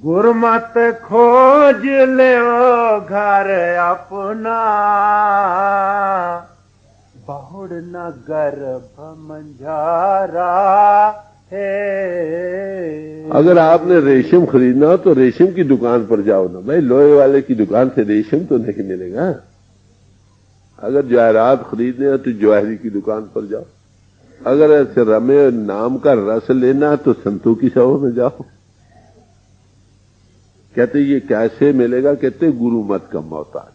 गुरमत खोज ले घर अपना, बहुड़ न गर्भ मंझारा है। अगर आपने रेशम खरीदना हो तो रेशम की दुकान पर जाओ ना भाई, लोहे वाले की दुकान से रेशम तो नहीं मिलेगा। अगर जवाहरात खरीदने हो तो जवाहरी की दुकान पर जाओ। अगर ऐसे रमे नाम का रस लेना तो संतों की सभा में जाओ। कहते ये कैसे मिलेगा? कहते गुरु मत का मोहताज,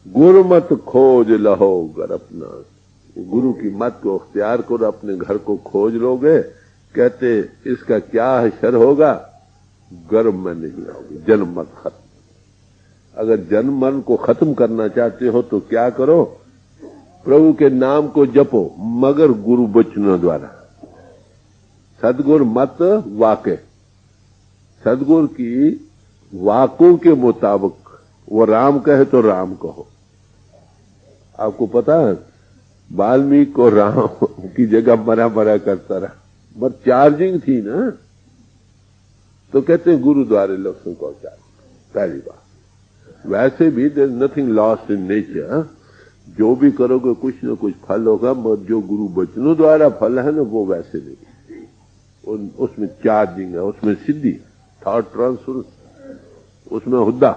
गुरु मत खोज लहो घर अपना। गुरु की मत को अख्तियार करो, अपने घर को खोज लोगे। कहते इसका क्या असर होगा? गर्भ में नहीं आओगे, जन्म मत खत्म। अगर जन्म मन को खत्म करना चाहते हो तो क्या करो? प्रभु के नाम को जपो, मगर गुरु वचनों द्वारा। सदगुरु मत वाके, सदगुरु की वाकों के मुताबिक। वो राम कहे तो राम कहो। आपको पता है वाल्मीकि को राम की जगह मरा मरा करता रहा, पर चार्जिंग थी ना, तो कहते हैं गुरु द्वारे लक्ष्यों को चार्ज। पहली बात। वैसे भी there is nothing lost in nature. जो भी करोगे कुछ न कुछ फल होगा, मगर जो गुरु वचनों द्वारा फल है ना, वो वैसे नहीं। उसमें चार्जिंग है, उसमें सिद्धि, थॉट ट्रांसफर, उसमें हुद्दा,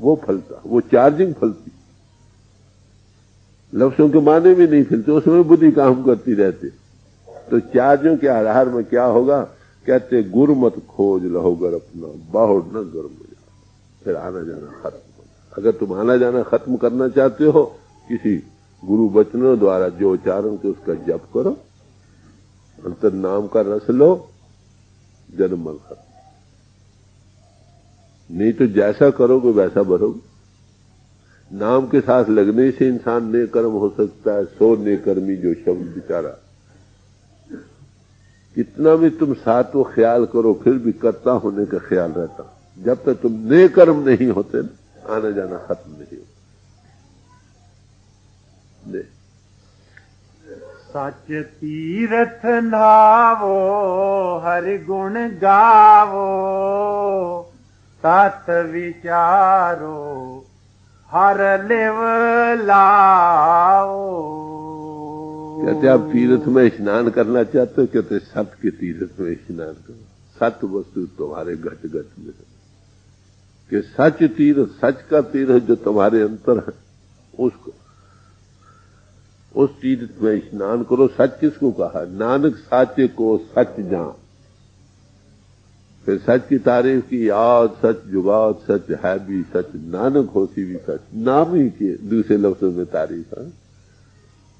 वो फलता, वो चार्जिंग फलती। लफ्जों के माने भी नहीं फैलते, उसमें बुद्धि काम करती रहती। तो चार्जों के आधार में क्या होगा? कहते गुरु मत खोज लहो घर अपना, बाहुर न गर्म हो जाओ, फिर आना जाना खत्म हो। अगर तुम आना जाना खत्म करना चाहते हो, किसी गुरु वचनों द्वारा जो उच्चारण के उसका जप करो, अंतर नाम का रस लो, जन्म मल खत्म। नहीं तो जैसा करोगे वैसा भरोगे। नाम के साथ लगने से इंसान नेकर्म हो सकता है। सो नेकर्मी जो शब्द बिचारा, कितना भी तुम साथ वो ख्याल करो, फिर भी कर्ता होने का ख्याल रहता। जब तक तुम नेकर्म नहीं होते, आना जाना खत्म नहीं होता। सच तीरथ नावो, हरि गुण गावो, तत् विचारो, हर लेव लाओ। कहते आप तीर्थ में स्नान करना चाहते हो? कहते सत के तीर्थ में स्नान करो। सत वस्तु तुम्हारे घट घट में है, कि सच तीर्थ, सच का तीर्थ जो तुम्हारे अंतर है, उसको उस तीर्थ में स्नान करो। सच किसको कहा? नानक साचे को सच जान। फिर सच की तारीफ की, याद सच जुगात सच है भी सच, नानक होती भी सच। नाम ही के दूसरे लफ्जों में तारीफ है।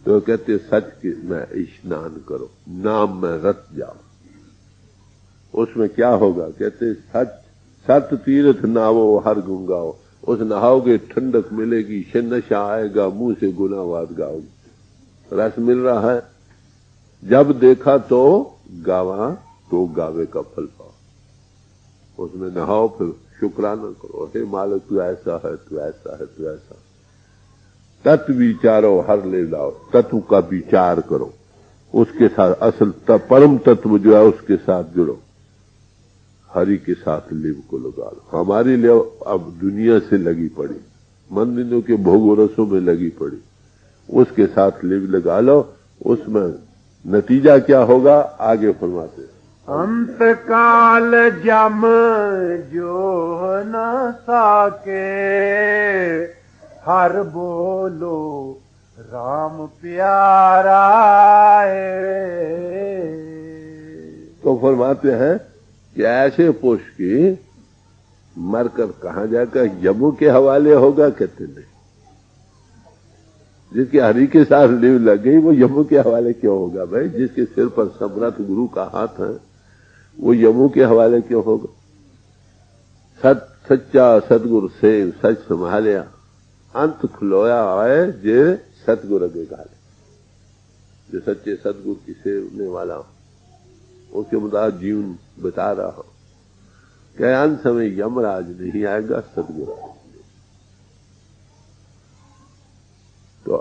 तो कहते सच के में स्नान करो, नाम में रत जाओ। उसमें क्या होगा? कहते सच सत तीर्थ नावो हर गुंगाओ। उस नहाओगे ठंडक मिलेगी, नशा आएगा, मुंह से गुनाहवाद गाओगे। रस मिल रहा है। जब देखा तो गावा, तो गावे का फल पाओ। उसमें नहाओ, फिर शुक्राना करो, हे मालिक तू ऐसा है, तू ऐसा है, तू ऐसा। तत्व विचारो, हर ले लाओ। तत्व का विचार करो, उसके साथ असल परम तत्व जो है उसके साथ जुड़ो। हरि के साथ लिव को लगा लो। हमारी लिव अब दुनिया से लगी पड़ी, मंदिरों के भोग रसों में लगी पड़ी, उसके साथ लिव लगा लो। उसमें नतीजा क्या होगा? आगे फरमाते। अंत काल जम जो न साके, हर बोलो राम प्यारा है। तो फरमाते हैं कि ऐसे पुरुष की मरकर कहां जाकर यमु के हवाले होगा? कहते नहीं। जिसके हरि के साथ लिव लग गई वो यमु के हवाले क्यों होगा भाई? जिसके सिर पर समर्थ गुरु का हाथ है वो यमु के हवाले क्यों होगा? सच्चा सतगुरु से सच संभालिया, अंत खुलोया आए जे सतगुरु अगे गाले। जो सच्चे सतगुरु की सेवने वाला हो, उसके मुताबिक जीवन बिता रहा हो, क्या अंत समय यमराज नहीं आएगा, सतगुरु। तो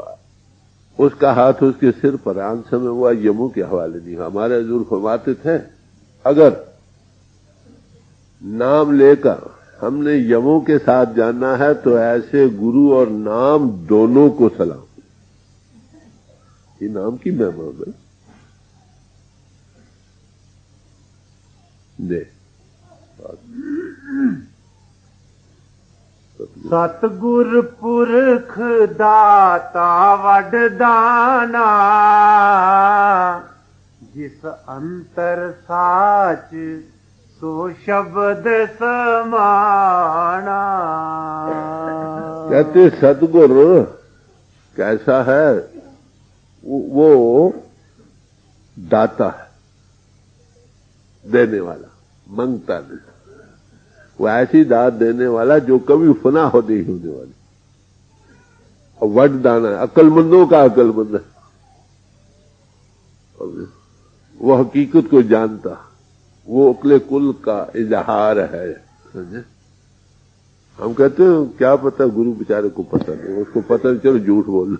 उसका हाथ उसके सिर पर, आंसर में हुआ, यमों के हवाले नहीं। हमारे हजूर फरमाते थे अगर नाम लेकर हमने यमों के साथ जाना है तो ऐसे गुरु और नाम दोनों को सलाम। ये नाम की महिमा भाई दे। सतगुर पुरख दाता वडदाना, जिस अंतर साच सो शब्द समाना। कहते सतगुर कैसा है? वो दाता है, देने वाला, मंगता नहीं। वो ऐसी दात देने वाला जो कभी फना हो नहीं होने वाली। और वड दाना है, अक्लमंदों का अक्लमंद है। वो हकीकत को जानता, वो अकले कुल का इजहार है। समझे? हम कहते हैं क्या पता, गुरु बेचारे को पता नहीं, उसको पता नहीं, चलो झूठ बोल लो।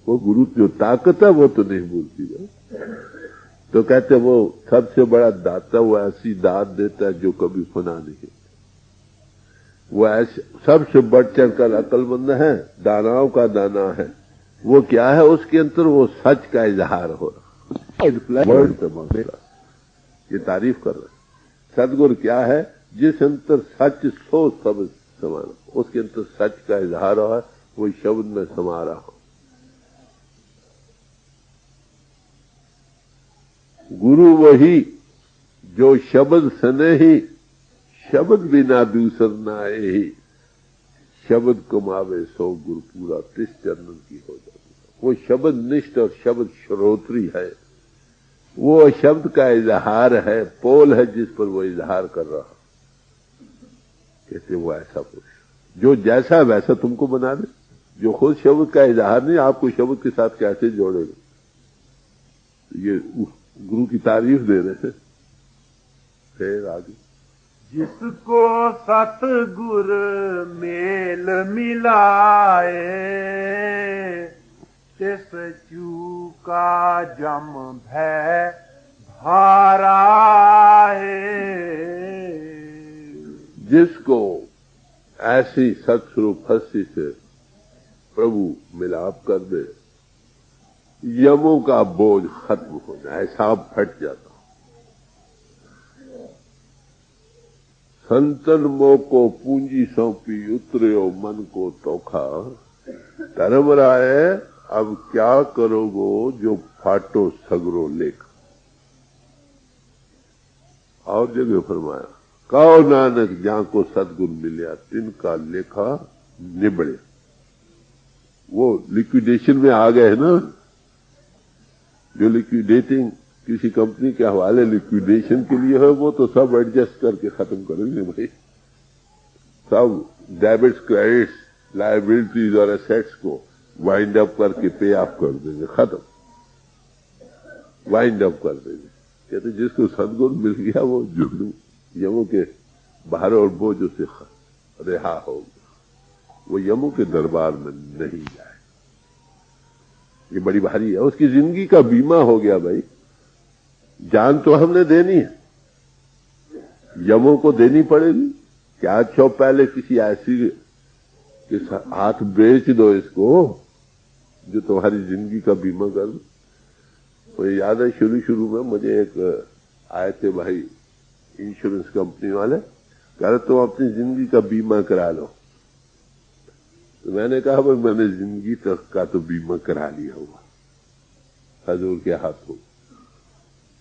वो गुरु जो ताकत है वो तो नहीं बोलती है। तो कहते वो सबसे बड़ा दाता, वो ऐसी दात देता है जो कभी फना नहीं। वो ऐसे सबसे बढ़ चढ़ कर अक्लमंद है, दानाओं का दाना है। वो क्या है? उसके अंदर वो सच का इजहार हो रहा। ये तारीफ कर रहे। सदगुरु क्या है? जिस अंतर सच सो सब समान, उसके अंतर सच का इजहार हो, वो शब्द में समा रहा हो। गुरु वही जो शब्द सने ही, शब्द बिना दूसर नाए ही। शब्द कमावे सो गुरु पूरा, तिस चरणन की हो जाती। वो शब्द निष्ठ और शब्द श्रोत्री है। वो शब्द का इजहार है, पोल है जिस पर वो इजहार कर रहा। कहते वो ऐसा पुरुष जो जैसा वैसा तुमको बना दे, जो खुद शब्द का इजहार नहीं, आपको शब्द के साथ कैसे जोड़ेगा? ये गुरु की तारीफ दे रहे थे। फिर आगे, जिसको सतगुर मेल मिलाए, तिस चूका जम भय भाराए। जिसको ऐसी सत्स्वरूप हस्ती से प्रभु मिलाप कर दे, यमों का बोझ खत्म हो जाए, हिसाब फट जाता। संतन मोह को पूंजी सौंपी, उतरे मन को तोखा। धर्म राय अब क्या करोगो, जो फाटो सगरो लेख। और जगह फरमाया, कहो नानक जहां को सदगुरु मिलिया, तिनका लेखा निबड़े। वो लिक्विडेशन में आ गए ना, जो लिक्विडेटिंग किसी कंपनी के हवाले लिक्विडेशन के लिए है, वो तो सब एडजस्ट करके खत्म करेंगे भाई। सब डेबिट्स, क्रेडिट्स, लायबिलिटीज और एसेट्स को वाइंड अप करके पे ऑफ कर देंगे, खत्म, वाइंड अप कर देंगे। कहते जिसको सदगुरु मिल गया वो जुड़ू यमों के भार और बोझों से रिहा हो गया, वो यमों के दरबार में नहीं जाए। ये बड़ी भारी है, उसकी जिंदगी का बीमा हो गया भाई। जान तो हमने देनी है, यमों को देनी पड़ेगी। क्या अच्छा पहले किसी ऐसी के हाथ बेच दो इसको जो तुम्हारी जिंदगी का बीमा कर दो। मुझे याद है शुरू में मुझे एक आए थे भाई इंश्योरेंस कंपनी वाले, कह रहे तुम अपनी जिंदगी का बीमा करा लो। तो मैंने कहा भाई मैंने जिंदगी तक का तो बीमा करा लिया हुआ हजूर के हाथों।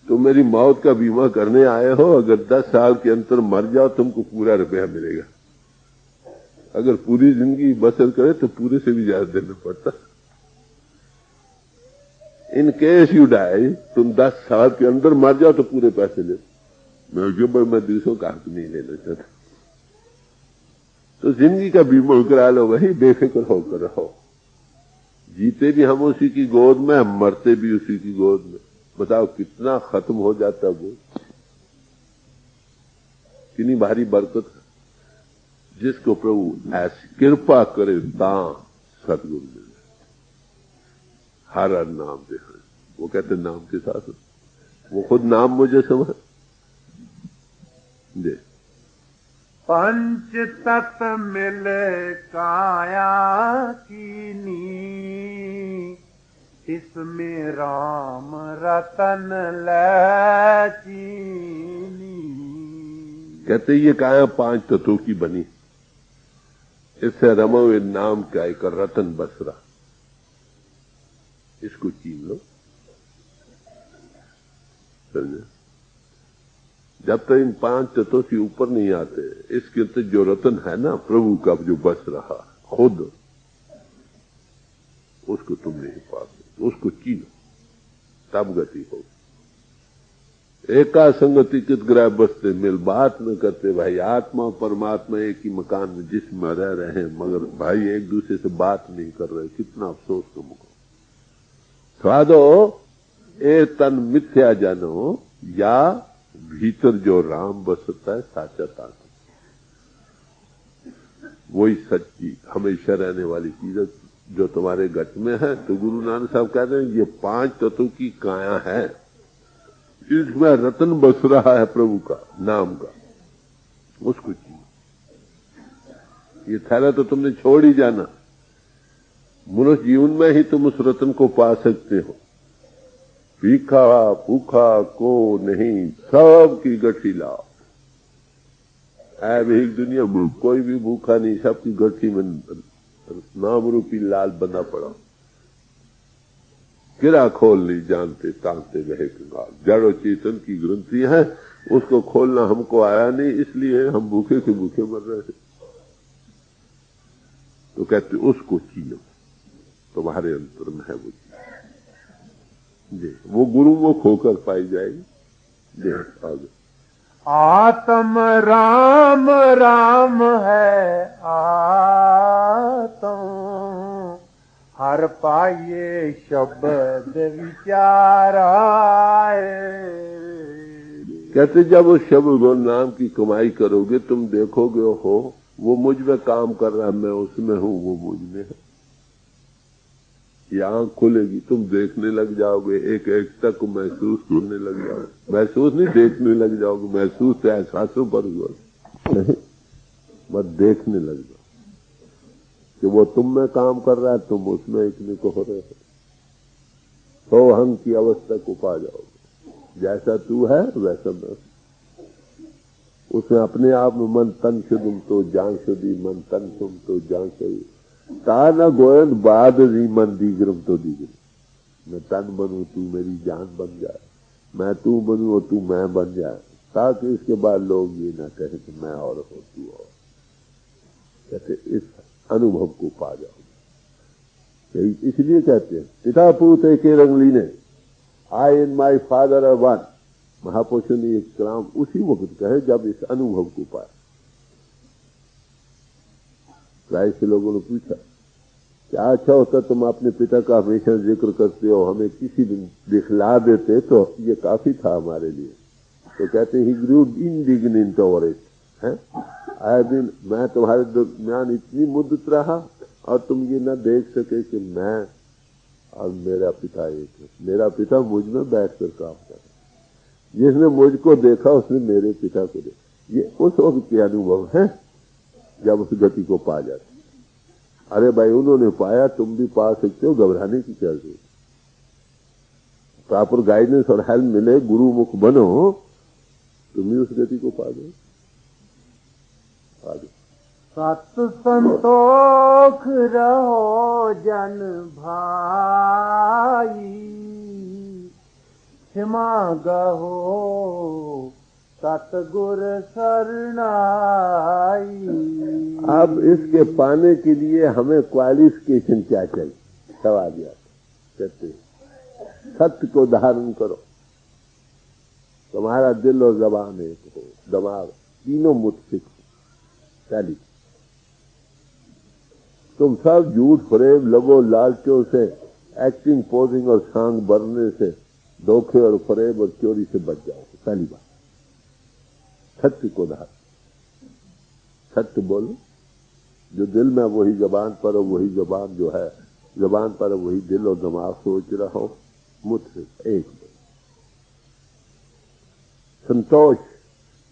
तुम मेरी मौत का बीमा करने आए हो, अगर 10 साल के अंदर मर जाओ तुमको पूरा रुपया मिलेगा। अगर पूरी जिंदगी बसर करे तो पूरे से भी ज्यादा देना पड़ता। इन केस यू डाई, तुम 10 साल के अंदर मर जाओ तो पूरे पैसे ले। मैं दूसरों का हक नहीं लेना चाहता। तो जिंदगी का बीमा करा लो भाई, बेफिक्र होकर रहो। जीते भी हम उसी की गोद में, हम मरते भी उसी की गोद में। बताओ कितना खत्म हो जाता वो, कितनी भारी बरकत है। जिसको प्रभु ऐसी कृपा करे ता सतगुरु मिले। हर नाम दे। वो कहते नाम के साथ वो खुद नाम मुझे समझ दे। पंच तत्व मिल काया कीनी, इसमें राम रतन ले चीनी। कहते ये काया 5 तत्वों की बनी, इससे रमो हुए नाम का एक रतन बस रहा, इसको चीन लो। समझे? जब तक इन 5 तत्वों से ऊपर नहीं आते, इसके अंदर जो रतन है ना प्रभु का जो बस रहा खुद, उसको तुम नहीं पा सकते, उसको चीनो तब गति हो। एका संगति कित ग्रह बसते मिल, बात न करते भाई आत्मा परमात्मा एक ही मकान में जिसमें रह रहे हैं, मगर भाई एक दूसरे से बात नहीं कर रहे, कितना अफसोस का मुको। स्वादो ए तन मिथ्या जानो, या भीतर जो राम बसता है साचा ताकत, वही सच्ची हमेशा रहने वाली चीज जो तुम्हारे गट में है। तो गुरु नानक साहब कहते हैं ये 5 तत्वों की काया है, इसमें रतन बस रहा है प्रभु का नाम का, उसको चाहिए। ये थैला तो तुमने छोड़ ही जाना, मनुष्य जीवन में ही तुम उस रतन को पा सकते हो। भीखा भूखा को नहीं, सब की गठी लाओ। एक दुनिया में कोई भी भूखा नहीं, सबकी गठी में नाम रूपी लाल बंधा पड़ा। किरा खोल नहीं जानते, तांते रहे कंगाल। जड़ो चेतन की ग्रंथि है, उसको खोलना हमको आया नहीं, इसलिए हम भूखे के भूखे मर रहे थे। तो कहते उसको चीनो, तुम्हारे अंतर में है वो चीज जी, वो गुरु वो खोकर पाई जाएगी। जी आगे। आत्म राम राम है आत्म, हर पाइये शब्द विचार आए। कहते जब उस शब्द गुण नाम की कमाई करोगे, तुम देखोगे हो वो मुझ में काम कर रहा है, मैं उसमें हूं, वो मुझ में है। ये आंख खुलेगी, तुम देखने लग जाओगे, एक एक तक महसूस करने लग जाओगे। महसूस नहीं, देखने लग जाओगे। महसूस तो एहसासों पर हुआ नहीं, बस देखने लग जाओ कि वो तुम में काम कर रहा है, तुम उसमें इतने को हो रहे हो। हम की अवस्था को पा जाओगे, जैसा तू है वैसा मैं। उसमें अपने आप में मन तन शुद्धम तो जान शुद्धि, मन तन शुम तो जान शुद्धि। ताना गोयन बाद मन दीगरम तो दीगरम। मैं तन बनूं, तू मेरी जान बन जाए, मैं तू बनूं और तू मैं बन जाए, ताकि इसके बाद लोग ये ना कहें कि मैं और हो तू और। कहते इस अनुभव को पा जाओ। इसलिए कहते हैं पिता पूत एक रंग लीने, I and my father are one. महापुरुषों ने एक कलाम उसी वक्त कहे जब इस अनुभव को पाया। प्राय से लोगों ने पूछा क्या अच्छा होता तुम अपने पिता का हमेशा जिक्र करते हो, हमें किसी दिन दिखला देते तो ये काफी था हमारे लिए। तो कहते ही ग्रू इंडिग्नेंट ओवर इट है। आए दिन मैं तुम्हारे दरमियान इतनी मुद्दत रहा और तुम ये न देख सके कि मैं और मेरा पिता एक है। मेरा पिता मुझ में बैठकर काम कर रहा, जिसने मुझको देखा उसने मेरे पिता को देखा। ये उस वक्त के अनुभव है जब उस गति को पा जाते। अरे भाई उन्होंने पाया, तुम भी पा सकते हो, घबराने की क्या जरूरत। प्रॉपर गाइडेंस और हेल्प मिले, गुरु मुख बनो, तुम भी उस गति को पा दो। आगे सत संतोख रहो जन भाई, क्षमा गहो सतगुर शरणाई। अब इसके पाने के लिए हमें क्वालिफिकेशन क्या चाहिए? सवाल याद कहते सत्य को धारण करो, तुम्हारा दिल और जबान एक हो, दिमाग तीनों मुत्फिक हो। पहली तुम सब झूठ फरेब लबो लालचों से, एक्टिंग पोजिंग और सांग भरने से, धोखे और फरेब और चोरी से बच जाओ। पहली बात सत्य को धारण, सत्य बोलो, जो दिल में वही जबान पर और वही जबान जो है जबान पर वही दिल और दिमाग सोच रहा हो, मुझसे एक संतोष।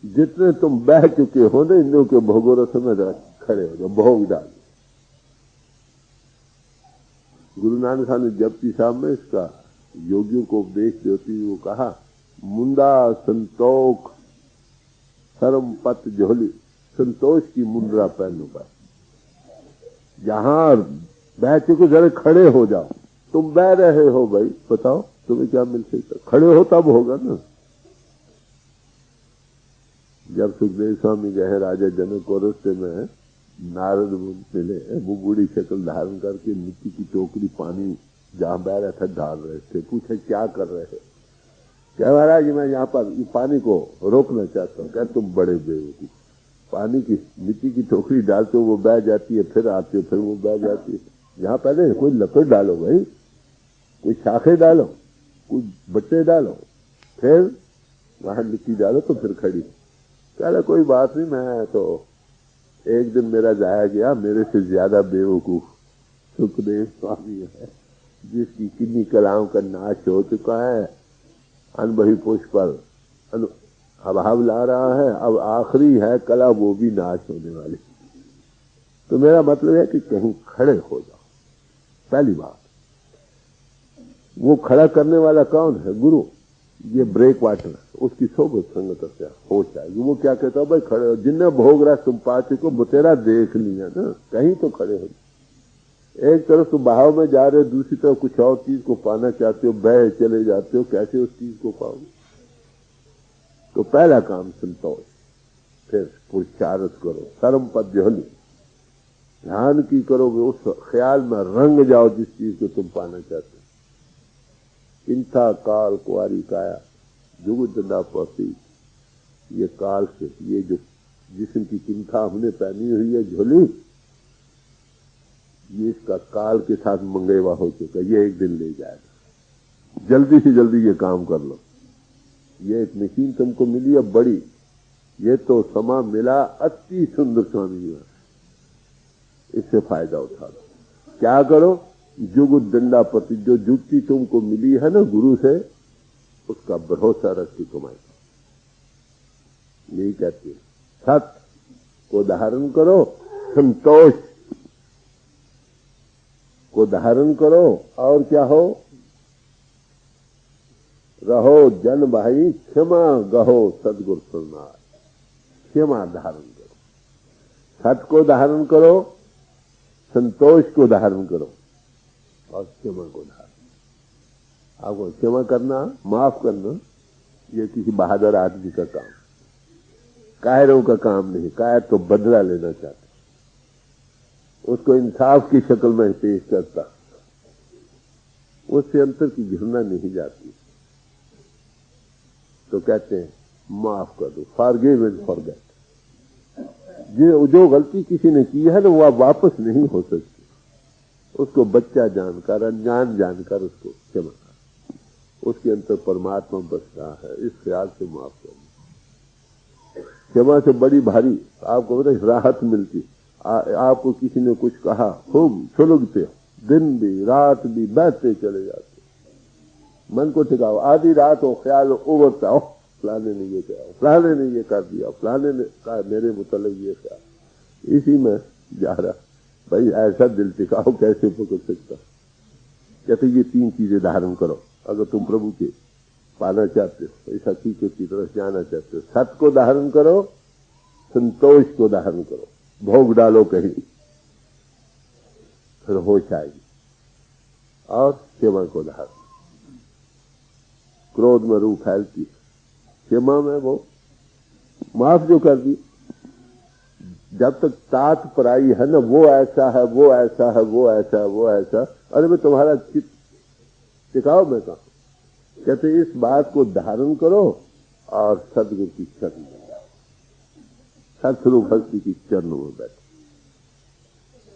जितने तुम बह चुके हो ना इंद्रियों के भोगों में खड़े हो जाओ, भोग डाल। गुरु नानक साहब ने जपती साहब में इसका योगियों को उपदेश देती हुए वो कहा, मुंडा संतोष शर्म पत झोली। संतोष की मुंद्रा पहनो पर जहां बह चुके जरा खड़े हो जाओ। तुम बह रहे हो भाई, बताओ तुम्हें क्या मिल सकता? खड़े हो तब होगा ना। जब सुखदेव स्वामी गए राजा जनक और रस्ते में नारद मुनि मिले, वो बूढ़ी शक्ल धारण करके मिट्टी की टोकरी पानी जहां बह रहा था डाल रहे थे। पूछे क्या कर रहे हैं? क्या महाराज मैं यहाँ पर पानी को रोकना चाहता हूँ। क्या तुम बड़े बेवकूफ, पानी की मिट्टी की टोकरी डालते हो वो बह जाती है, फिर आते हो फिर वो बह जाती है। यहाँ पहले कोई लकड़ डालो भाई, कोई शाखे डालो, कोई बट्टे डालो, फिर वहां मिट्टी डालो तो फिर खड़ी। कहला कोई बात नहीं, मैं तो एक दिन मेरा जाया गया, मेरे से ज्यादा बेवकूफ सुखदेव स्वामी है जिसकी किन्नी कलाओं का नाश हो चुका है। अनुभवी पुष्प पर अभाव ला रहा है, अब आखिरी है कला वो भी नाश होने वाली। तो मेरा मतलब है कि कहीं खड़े हो जाओ। पहली बात, वो खड़ा करने वाला कौन है? गुरु। ये ब्रेक वाटर, उसकी सोबत संगत से हो जाएगी। वो क्या कहता है, भाई खड़े हो, जिन्हें भोग रहा तुम पा चुको, बतेरा देख लिया ना, कहीं तो खड़े हो। एक तरफ तो बहाव में जा रहे हो, दूसरी तरफ कुछ और चीज को पाना चाहते हो, बह चले जाते हो, कैसे उस चीज को पाओगे? तो पहला काम संतोष, फिर पुरुषार्थ करो, कर्म पद्योली ध्यान की करोगे, उस ख्याल में रंग जाओ जिस चीज को तुम पाना चाहते हो। चिंता काल कुआरी काया जुग दंडा पसी। ये काल से, ये जो जिस्म की चिंता हमने पहनी हुई है झोली, ये इसका काल के साथ मंगेवा हो चुका, ये एक दिन ले जाएगा। जल्दी से जल्दी ये काम कर लो। ये एक मशीन तुमको मिली है बड़ी, ये तो समा मिला अति सुंदर स्वामी जी, इससे फायदा उठा लो। क्या करो? जुग दंडा पति, जो जुगती तुमको मिली है ना गुरु से, उसका भरोसा रख के कमाई। यही कहती है, सत्य को धारण करो, संतोष को धारण करो, और क्या हो? रहो जन भाई क्षमा गहो सदगुरु सुनार। क्षमा धारण करो, सत्य को धारण करो, संतोष को धारण करो और क्षमा को धारण। आपको क्षमा करना, माफ करना, ये किसी बहादुर आदमी का काम, कायरों का काम नहीं। कायर तो बदला लेना चाहता, उसको इंसाफ की शक्ल में पेश करता, उससे अंतर की घृणा नहीं जाती। तो कहते हैं माफ कर दो, फॉरगिव एंड फॉरगेट। जो गलती किसी ने की है ना, वो अब वापस नहीं हो सकती। उसको बच्चा जानकर, अनजान जानकर उसको क्षमा कर। उसके अंतर परमात्मा बस रहा है, इस ख्याल से माफ करना। क्षमा से बड़ी भारी आपको पता राहत मिलती। आपको किसी ने कुछ कहा, खूब सुलगते हो, दिन भी रात भी बैठते चले जाते, मन को टिकाओ। आधी रात हो, ख्याल उबरता हो, फलाने ने ये कहा, फलाने ने ये कर दिया, फलाने ने कहा मेरे मुतालिक ये कहा, इसी में जा रहा। भाई ऐसा दिल टिकाओ कैसे पकड़ सकता? कहते ये 3 चीजें धारण करो अगर तुम प्रभु के पाना चाहते हो, इस हकीकत की तरफ जाना चाहते हो। सत्य को धारण करो, संतोष को धारण करो, भोग डालो कहीं, फिर होश आएगी। और क्षमा को धारण, क्रोध में रूह फैलती, क्षमा में वो माफ जो कर दी। जब तक तात पराई है ना, वो ऐसा है, वो ऐसा है, वो ऐसा है, वो ऐसा, अरे मैं तुम्हारा चित्त टिकाओ। मैं कहा कहते इस बात को धारण करो और सदगुरु की शरण में जाओ, सत्स्वरूप भक्ति की चरणों में बैठो।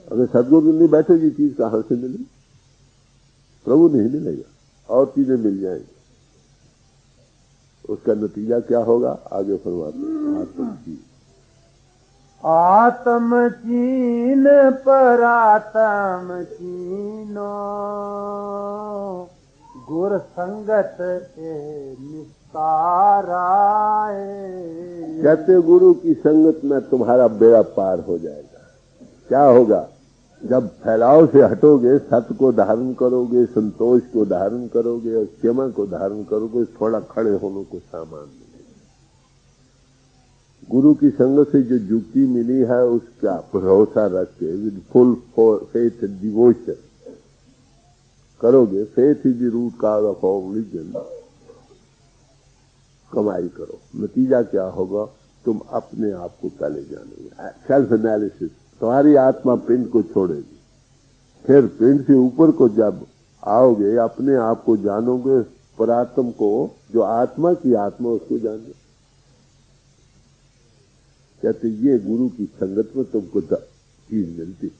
अगर सदगुरु नहीं बैठो, ये चीज कहां से मिलेगी? प्रभु नहीं मिलेगा, और चीजें मिल जाएंगी। उसका नतीजा क्या होगा आगे फरमाते हैं। आत्म चीन परात्म चीनो गुर संगत निस्ताराए। कहते गुरु की संगत में तुम्हारा बेड़ा पार हो जाएगा। क्या होगा? जब फैलाव से हटोगे, सत्य को धारण करोगे, संतोष को धारण करोगे और क्षमा को धारण करोगे, थोड़ा खड़े होने को सामान मिलेगा। गुरु की संगत से जो युक्ति मिली है उसका भरोसा रख के with full faith and devotion करोगे। Faith is the root cause of all religion. कमाई करो। नतीजा क्या होगा? तुम अपने आप को पहले जानोगे। Self analysis. तुम्हारी आत्मा पिंड को छोड़ेगी, फिर पिंड से ऊपर को जब आओगे अपने आप को जानोगे, परात्म को, जो आत्मा की आत्मा, उसको जानोगे। कहते ये गुरु की संगत में तुमको चीज मिलती।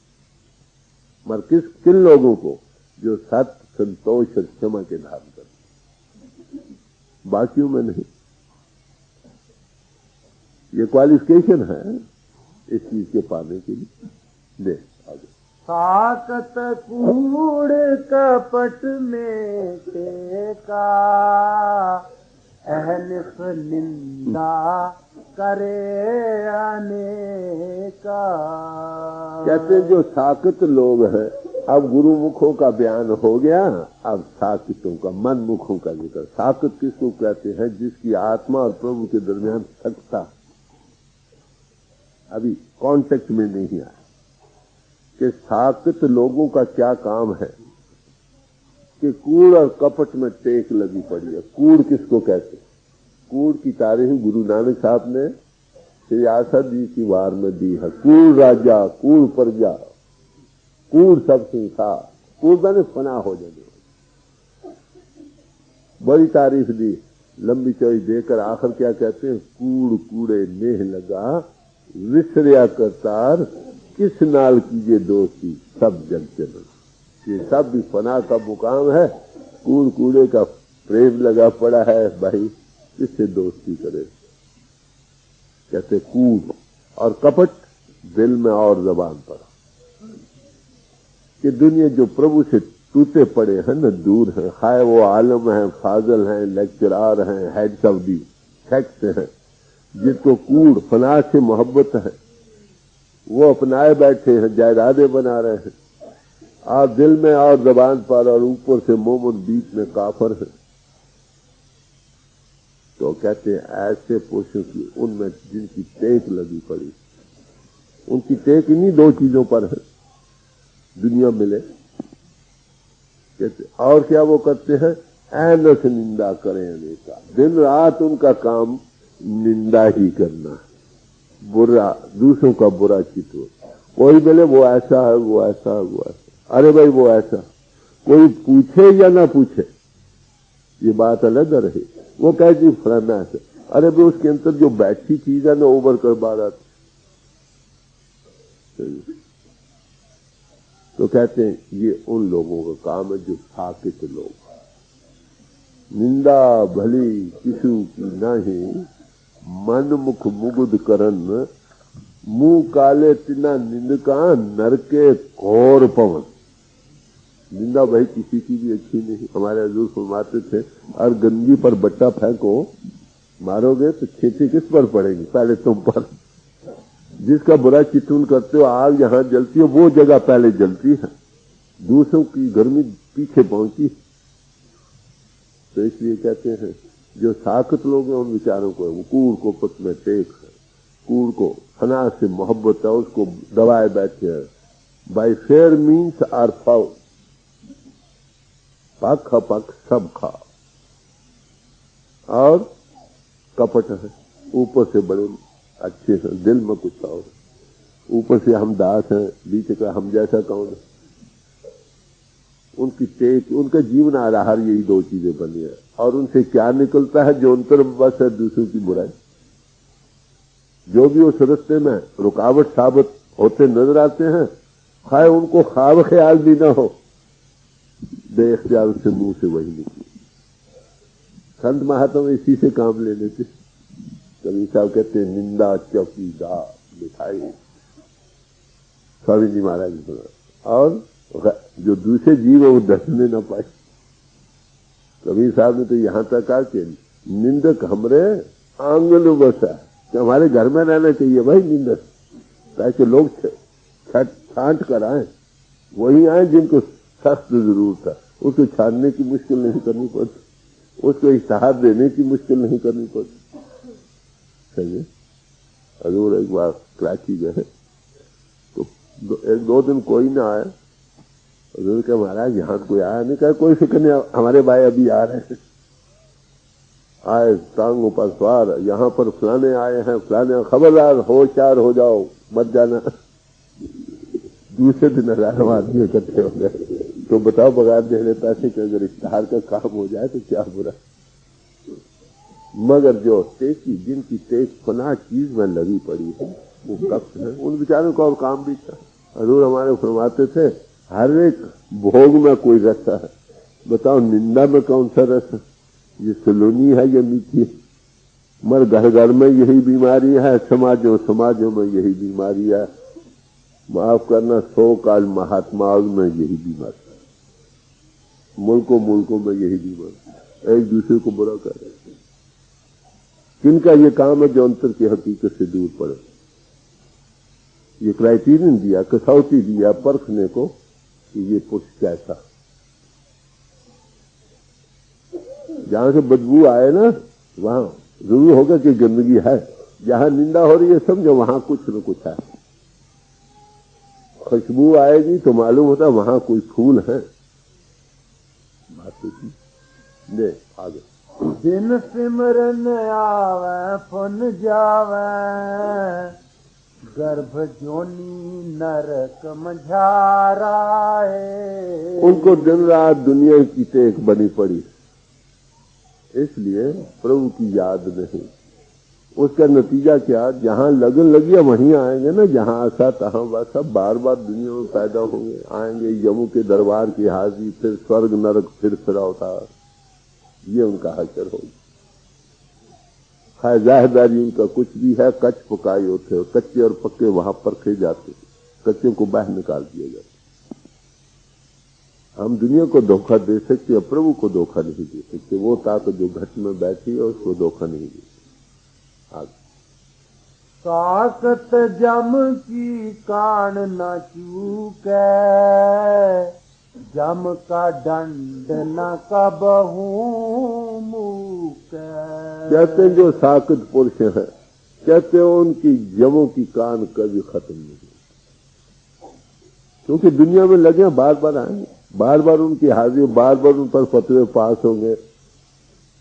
मगर किन लोगों को? जो सत्य, संतोष और क्षमा के धारण करते, बाकियों में नहीं। ये क्वालिफिकेशन है इस चीज के पाने के लिए। दे आगे। साकत कूड़ कपट में टेका अहनिफ निंदा करे अनेका। कहते जो साकत लोग हैं, अब गुरुमुखों का बयान हो गया, अब साकितों का, मन मुखों का जिक्र। साकत किसको कहते हैं? जिसकी आत्मा और प्रभु के दरमियान सकता अभी कांटेक्ट में नहीं आया। कि साकत लोगों का क्या काम है कि कूड़ और कपट में टेक लगी पड़ी है। कूड़ किसको कहते हैं? कूड़ की तारीफ गुरु नानक साहब ने श्री आसद जी की वार में दी है। कूड़ राजा, कूड़ प्रजा, कूड़ सब संसार। कूड़ मैंने फना हो जाने, बड़ी तारीफ दी, लंबी चौड़ी देकर आखिर क्या कहते हैं? कूड़ कूड़े नेह लगा विसरिया करतार, किस नाल कीजिए दोस्ती सब जग चलो। ये सब भी फना का मुकाम है। कूड़ कूड़े का प्रेम लगा पड़ा है, भाई इससे दोस्ती करे। कहते कूड़ और कपट दिल में और जबान पर। कि दुनिया जो प्रभु से टूटे पड़े हैं न, दूर हैं, खाए वो आलम हैं, फाजल हैं, लेक्चरार हैं, हेड्स ऑफ दी सेक्ट हैं, जिनको कूड़ फना से मोहब्बत है, वो अपनाए बैठे हैं, जायदादे बना रहे हैं। आप दिल में और जबान पर और ऊपर से मोमन बीच में काफर है। तो कहते हैं ऐसे पुरुषों की, उनमें जिनकी टेक लगी पड़ी, उनकी टेक इन्हीं दो चीजों पर है, दुनिया मिले। कहते और क्या वो करते हैं? ऐनस निंदा करें अनेका। दिन रात उनका काम निंदा ही करना, बुरा, दूसरों का बुरा चित्र। कोई बोले वो ऐसा है, वो ऐसा है, वो ऐसा। अरे भाई वो ऐसा, कोई पूछे या ना पूछे ये बात अलग रही। वो कहे जी फलाना ऐसा, अरे भाई उसके अंदर जो बैठी चीज है ना ओवर कर बात। तो कहते हैं ये उन लोगों का काम है जो साकित लोग। निंदा भली किसु की नहीं, मन मुख मुगुद करन, मुंह काले तिना निंदका, नरके घोर पवन। निंदा भाई किसी की भी अच्छी नहीं। हमारे हजूर फरमाते थे, और गंदगी पर बट्टा फेंको, मारोगे तो खेती किस पर पड़ेगी? पहले तुम पर। जिसका बुरा चित्रण करते हो, आग जहां जलती है वो जगह पहले जलती है, दूसरों की गर्मी पीछे पहुंची। तो इसलिए कहते हैं जो साकत लोग हैं उन विचारों को, वो कूड़ को पत में टेक है, कूड़ को फना से मोहब्बत है, उसको दबाए बैठे हैं। By fair means or foul, पख पख सब खा। और कपट है, ऊपर से बड़े अच्छे हैं, दिल में कुछ और। ऊपर से हम दास हैं, बीच का हम जैसा कौन है। उनकी टेक, उनका जीवन आधार यही दो चीजें बनी है। और उनसे क्या निकलता है? जो अंतर बस है दूसरों की बुराई। जो भी उस रास्ते में रुकावट साबित होते नजर आते हैं, खाए उनको ख्वाब ख्याल भी न हो, बेख्तियार से मुंह से वही निकले। संत महात्मा इसी से काम ले लेते। कभी साहब कहते हैं निंदा चौकीदार, मिठाई स्वामी जी महाराज ने सुना। और जो दूसरे जीव है वो दसने न पाए। कबीर साहब ने तो यहां तक कहा कि निंदक हमरे आंगन बसा, कि हमारे घर में रहना चाहिए भाई निंदक, ताकि लोग छांट कर आए, वही आए जिनको सख्त जरूरत है। उसको छानने की मुश्किल नहीं करनी पड़ती, उसको इश्तहार देने की मुश्किल नहीं करनी पड़ती। सही है। हजूर एक बार कराची गए तो एक दो दिन कोई ना आया। हजूर कहा महाराज यहाँ कोई आया नहीं। कहा कोई फिक्र नहीं, हमारे भाई अभी आ रहे हैं। आए टांगों पर सवार, यहाँ पर फलाने आए हैं, फलाने, खबरदार होशियार हो जाओ, मत जाना। दूसरे दिन 1000 आदमी इकट्ठे हो गए। तो बताओ बगैर देने पैसे के अगर इश्तहार का काम हो जाए तो क्या बुरा। मगर जो टेकी, जिनकी टेक फना चीज में लगी पड़ी है वो कब्ज है, उन बेचारों का और काम भी था। हजूर हमारे फरमाते थे हर एक भोग में कोई रस है। बताओ निंदा में कौन सा रस है? ये सलोनी है या मीठी है? मगर घर घर में यही बीमारी है, समाजों समाजों में यही बीमारी है। माफ करना, 100 काल महात्माओं में यही बीमारी, मुल्कों मुल्कों में यही बीमारी, एक दूसरे को बुरा कर रहे। किनका ये काम है जो अंतर की हकीकत से दूर पड़े? ये क्राइटेरियन दिया, कसौटी दिया परखने को कि ये पुरुष कैसा। जहां से बदबू आए ना वहां जरूर होगा कि गंदगी है। जहां निंदा हो रही है समझो वहां कुछ न कुछ है। खुशबू आएगी तो मालूम होता वहां कोई फूल है। बात तो दे आगे। जिन सिमरन आवे फुन जावे, गर्भ जोनी नरक मझारा है। उनको दिन रात दुनिया की टेक बनी पड़ी, इसलिए प्रभु की याद नहीं। उसका नतीजा क्या? जहां लगन लगी है वहीं आएंगे ना, जहां आशा तहां वासा, बार बार दुनिया में पैदा होंगे, आएंगे यमु के दरबार की हाजिरी, फिर स्वर्ग नरक, फिर अवतार। ये उनका हशर होगी। जाहिरदारी उनका कुछ भी है, कच्च पकाई होते हो, कच्चे और पक्के वहां परखे जाते, कच्चे को बाहर निकाल दिया जाता। हम दुनिया को धोखा दे सकते हैं, प्रभु को धोखा नहीं दे सकते। वो ताकत जो घट में बैठी है उसको धोखा नहीं दे। ताकत जम की कान न चूके, जम का दंड न कबहू मूके। कहते हैं जो साकत पुरुष है, कहते हैं उनकी जमों की कान कभी खत्म नहीं, क्योंकि दुनिया में लगे बार बार आएंगे, बार बार उनकी हाजिरी, बार बार उन पर फतवे पास होंगे,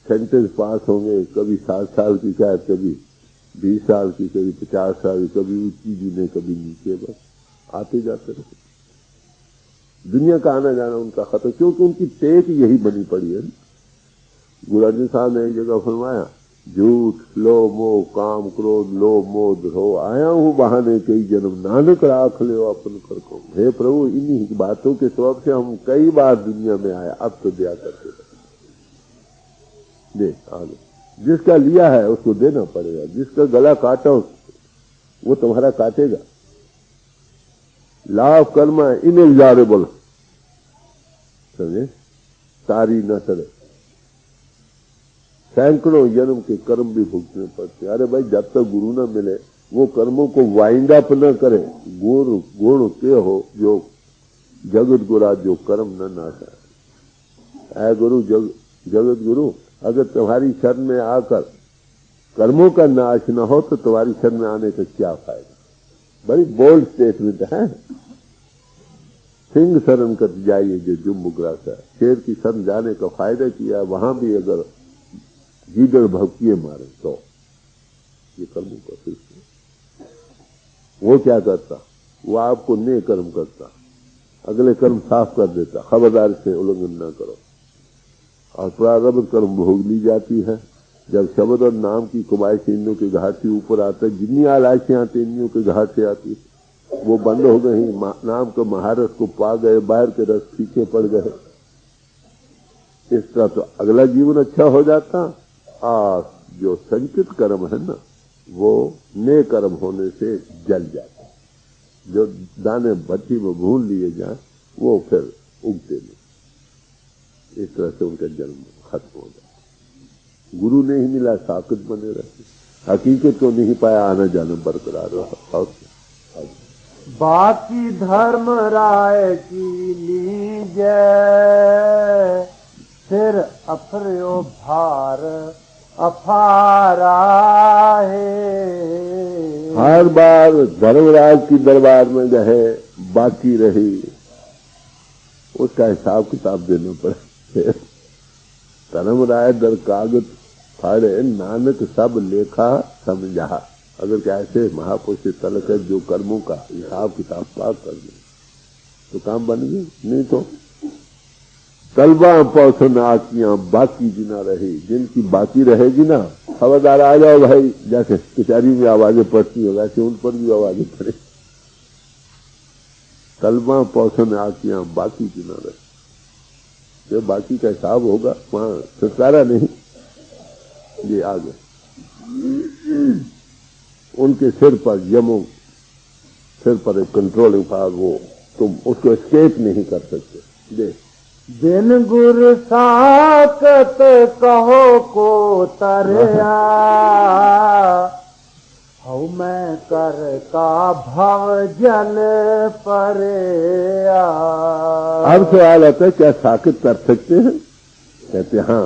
सेंटेंस पास होंगे। कभी 7 साल की शायद, कभी 20 साल की, कभी 50 साल की, कभी ऊंची जीने, कभी नीचे, बस आते जाते रहे। दुनिया का आना जाना उनका खत्म, क्योंकि उनकी टेक यही बनी पड़ी है। गुरु अर्जुन साहब ने एक जगह फरमाया, झूठ लोभ मोह काम क्रोध लोभ मोह द्रोह, आया हूं बहाने कई जन्म, नानक राख ले अपन कर को। हे प्रभु, इन्हीं बातों के सबब से हम कई बार दुनिया में आए, अब तो दिया करते दे आगे। जिसका लिया है उसको देना पड़ेगा, जिसका गला काटा वो तुम्हारा काटेगा। लाभ कर्म इनएग्जारेबल, समझे, तारी न चले। सैकड़ों जन्म के कर्म भी भुगतने पड़ते। अरे भाई, जब तक गुरु न मिले वो कर्मों को वाइंड अप न करे। गुण के हो जो जगत गुरा, जो कर्म न नाशा। ऐ गुरु जगत गुरु, अगर तुम्हारी शरण में आकर कर्मों का नाश न हो तो तुम्हारी शरण में आने का क्या फायदा। बड़ी बोल्ड स्टेटमेंट है। सिंह शरण कर जाइए जो जुम्बुग्रासा, शेर की शरण जाने का फायदा किया, वहां भी अगर गीदड़ भक्तिये मारे तो ये कर्मों का सिलसिला। वो क्या करता? वो आपको नए कर्म करता, अगले कर्म साफ कर देता, खबरदार से उल्लंघन न करो। और प्रारब्ध कर्म भोग ली जाती है। जब शब्द और नाम की कुमाइश इंद्रियों के घाट से ऊपर आता है, जितनी आलाइशें आती इंद्रियों के घाट से आती, वो बंद हो गई। नाम के महारस को पा गए, बाहर के रस पीछे पड़ गए। इस तरह तो अगला जीवन अच्छा हो जाता। और जो संचित कर्म है ना, वो नेक कर्म होने से जल जाता है। जो दाने भट्टी में भून लिए जाए वो फिर उगते नहीं। इस तरह से उनका जन्म खत्म हो जाता। गुरु नहीं मिला साकित बने रहते, हकीकत को नहीं पाया, आना जाना बरकरार रहा। बाकी धर्म राय की लीजै, फिर अफर्यो भार अफारा है। हर बार धर्मराज की दरबार में गए, बाकी रही, उसका हिसाब किताब देना पड़े। धर्मराय दर कागज फाड़े, नानक सब लेखा समझा। अगर कैसे महापुरुष तलक है जो कर्मों का हिसाब किताब पाक कर दे तो काम बन गए, नहीं तो तलबा पौसन आकियां बाकी जिना रही। जिनकी बाकी रहेगी ना, खबरदार आ जाओ भाई, जैसे कचहरी में आवाजें पड़ती है वैसे उन पर भी आवाजें पड़े। तलबा पौसन आकियां बाकी जिना रही, जो बाकी का हिसाब होगा वहां छुटकारा नहीं। ये आ गए, उनके सिर पर यमों, सिर पर एक कंट्रोलिंग पावर, वो तुम उसको एस्केप नहीं कर सकते। देख बिन गुर साकत कहो को तरया, हऊ मैं कर का भव जल परया। अब सवाल आता है क्या साकित कर सकते हैं? कहते हाँ,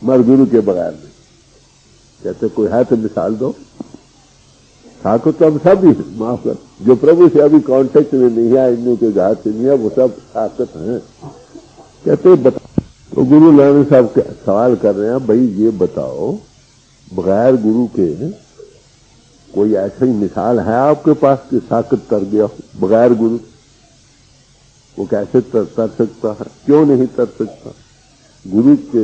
मर गुरु के बगैर नहीं। कहते कोई है तो मिसाल दो। साकित तो हम सब ही, माफ कर, जो प्रभु से अभी कांटेक्ट में नहीं है, इन के घाट से नहीं है, वो सब साकित हैं। कहते बता, तो गुरु नानक साहब सवाल कर रहे हैं, भाई ये बताओ बगैर गुरु के कोई ऐसी मिसाल है आपके पास कि साकित कर गया हो बगैर गुरु? वो कैसे तर सकता है? क्यों नहीं तर सकता? गुरु के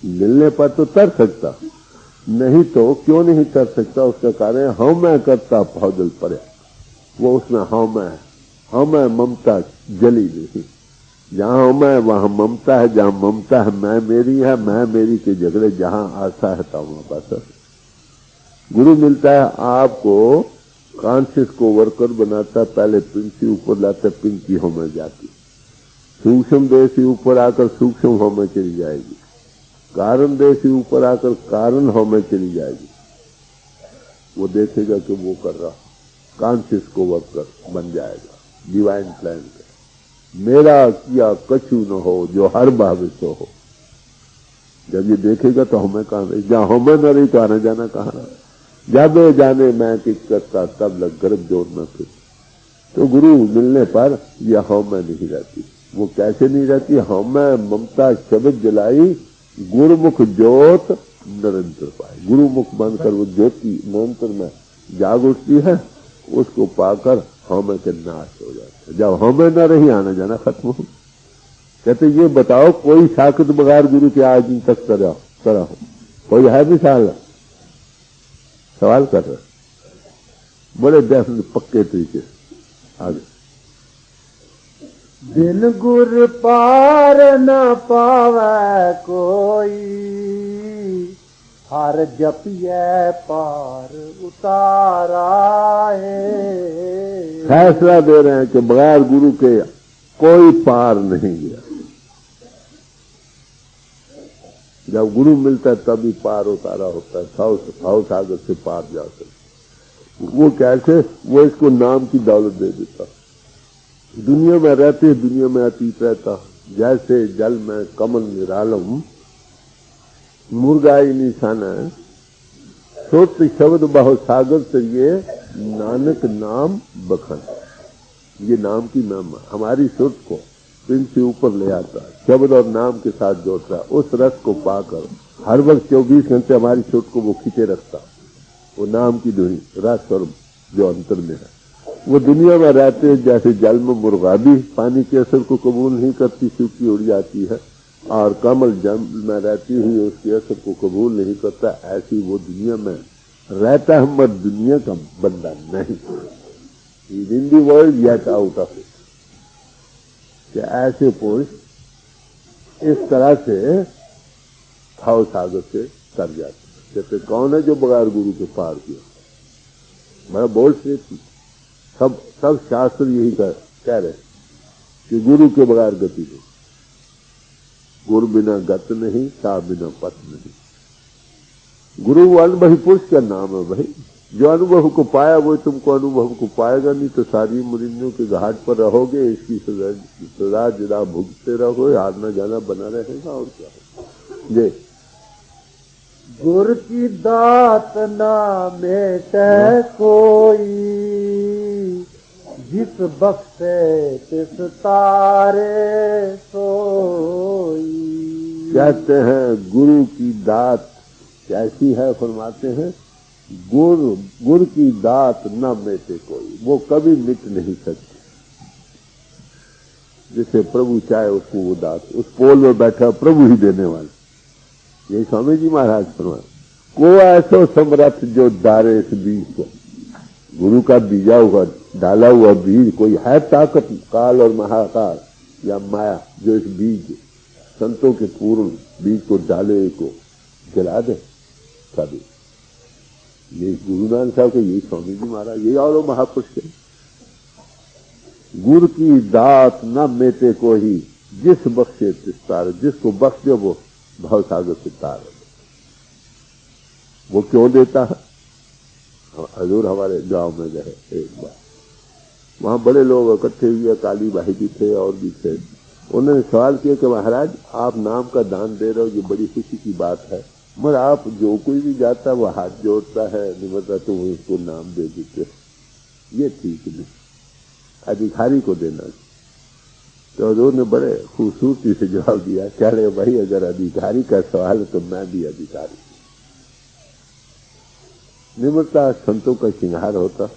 मिलने पर तो तर सकता, नहीं तो क्यों नहीं कर सकता? उसका कारण हाँ मैं करता फौजल पड़े, वो उसमें हाँ मैं ममता जली नहीं। जहां मैं वहां ममता है, जहां ममता है मैं मेरी है, मैं मेरी के झगड़े जहां आशा है तब वहां पास। गुरु मिलता है आपको, कॉन्शियस को वर्कर बनाता, पहले पिंक से ऊपर लाता, पिंक की हो में जाती, सूक्ष्म देह से ऊपर आकर सूक्ष्म हो में चली जाएगी, कारण देह से ऊपर आकर कारण हो में चली जाएगी। वो देखेगा कि वो कर रहा, कॉन्शियस को वर्कर बन जाएगा। डिवाइन प्लान का मेरा किया कछु न हो जो हर भावित हो। जब ये देखेगा तो हमें कहां रही, जहां हमें न रही तो आना जाना कहां। जब जाने मैं किस करता तब लग गर्भ जोड़ना फिर। तो गुरु मिलने पर यह हमें नहीं रहती। वो कैसे नहीं रहती? हमें ममता शब्द जलाई, गुरुमुख ज्योत निरंतर पाए। गुरुमुख बनकर वो ज्योति निरंतर में जाग उठती है, उसको पाकर हमें के नाश हो जाता है। जब हमें न रही आना जाना खत्म हो। कहते ये बताओ कोई साकित बगैर गुरु के आज तक करा हो? कोई है मिसाल? सवाल कर रहे बड़े डेफिनेट पक्के तरीके आगे। बिन गुर पार न पावे कोई, हर जपिए पार उतारा है। फैसला दे रहे हैं कि बगैर गुरु के कोई पार नहीं गया। जब गुरु मिलता है तभी पार उतारा होता है, भाव सागर से पार जा सकते। वो कैसे? वो इसको नाम की दौलत दे देता। दुनिया में रहते दुनिया में अतीत रहता, जैसे जल में कमल निरालम, मुर्गाई निशाना, सोत शब्द बहु सागर से ये नानक नाम बखन। ये नाम की महिमा हमारी सुर को पिन से ऊपर ले आता है, शब्द और नाम के साथ जोड़ता है। उस रस को पाकर हर वक्त 24 घंटे हमारी सुर को वो खींचे रखता। वो नाम की धुनी रस और जो अंतर में है, वो दुनिया में रहते जैसे जल में मुर्गा भी पानी के असर को कबूल नहीं करती, सूखी उड़ जाती है, और कमल जल में रहती हुई उसके असर को कबूल नहीं करता, ऐसी वो दुनिया में रहता है, मगर दुनिया का बंदा नहीं। In the world yet out of it. कि ऐसे पुरुष इस तरह से भाव सागर से कर जाते हैं। कहते कौन है जो बगैर गुरु के पार किया? बड़ा बोल्ड स्टेटमेंट। सब शास्त्र यही कह रहे कि गुरु के बगैर गति नहीं, गुरु बिना गत नहीं, ता बिना पथ नहीं। गुरु अनुभवी पुरुष का नाम है भाई। जो अनुभव को पाया वो तुमको अनुभव को पाएगा, नहीं तो सारी मुरिंदों के घाट पर रहोगे, इसकी सजा जदा भुगतते रहोगे, आना जाना बना रहेगा और क्या होगा। जय गुर की दात ना मेटे कोई, जिस बख्शे तिस तारे सोई। कहते हैं गुरु की दात कैसी है, फरमाते हैं गुर की दात न मेटे कोई, वो कभी मिट नहीं सकती। जिसे प्रभु चाहे उसको वो दात, उस पोल में बैठा प्रभु ही देने वाले। यही स्वामी जी महाराज फरमाए, को ऐसो समर्थ जो डारे इस बीज को। गुरु का बीजा हुआ डाला हुआ बीज, कोई है ताकत काल और महाकाल या माया जो इस बीज संतों के पूर्ण बीज को डाले को जला दे कभी? ये गुरु नानक साहब के, यही स्वामी जी महाराज, यही और महापुरुष के। गुरु की दात न मेटे को ही, जिस बख्शे तिस तार, जिसको बख्श दे वो भव सागर से तार। वो क्यों देता है? हजूर हमारे गांव में गए एक बार, वहां बड़े लोग इकट्ठे हुए, काली भाई भी थे और भी थे। उन्होंने सवाल किया कि महाराज आप नाम का दान दे रहे हो, ये बड़ी खुशी की बात है, मगर आप जो कोई भी जाता है वो हाथ जोड़ता है निमरता, तो वो उसको नाम दे देते, ये ठीक नहीं, अधिकारी को देना। तो हजूर ने बड़े खूबसूरती से जवाब दिया, कह रहे भाई अगर अधिकारी का सवाल है तो मैं भी अधिकारी। निमरता संतों का श्रृंगार होता,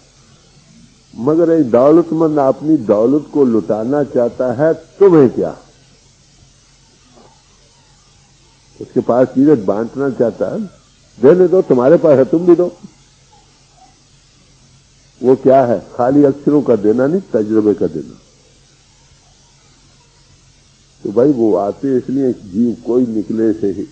मगर एक दौलतमंद अपनी दौलत को लुटाना चाहता है, तुम्हें क्या? उसके पास चीजें बांटना चाहता है, देने दो, तुम्हारे पास है तुम भी दो। वो क्या है? खाली अक्षरों का देना नहीं, तजुर्बे का देना। तो भाई वो आते इसलिए जीव कोई निकले से ही,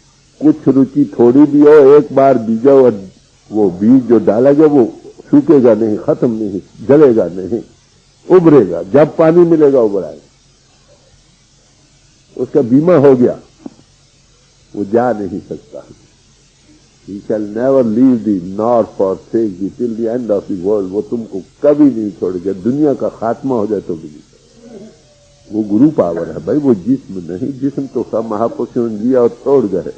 कुछ रुचि थोड़ी भी हो, एक बार बीजा और वो बीज जो डाला गया वो सूखेगा नहीं, खत्म नहीं, जलेगा नहीं, उभरेगा, जब पानी मिलेगा उभराएगा। उसका बीमा हो गया, वो जा नहीं सकता। He shall never leave thee nor forsake thee till the end of the world। वो तुमको कभी नहीं छोड़ेगा, दुनिया का खात्मा हो जाए तो भी नहीं। वो गुरु पावर है भाई, वो जिस्म नहीं। जिस्म तो सब महापुरुषों ने दिया और तोड़ गए,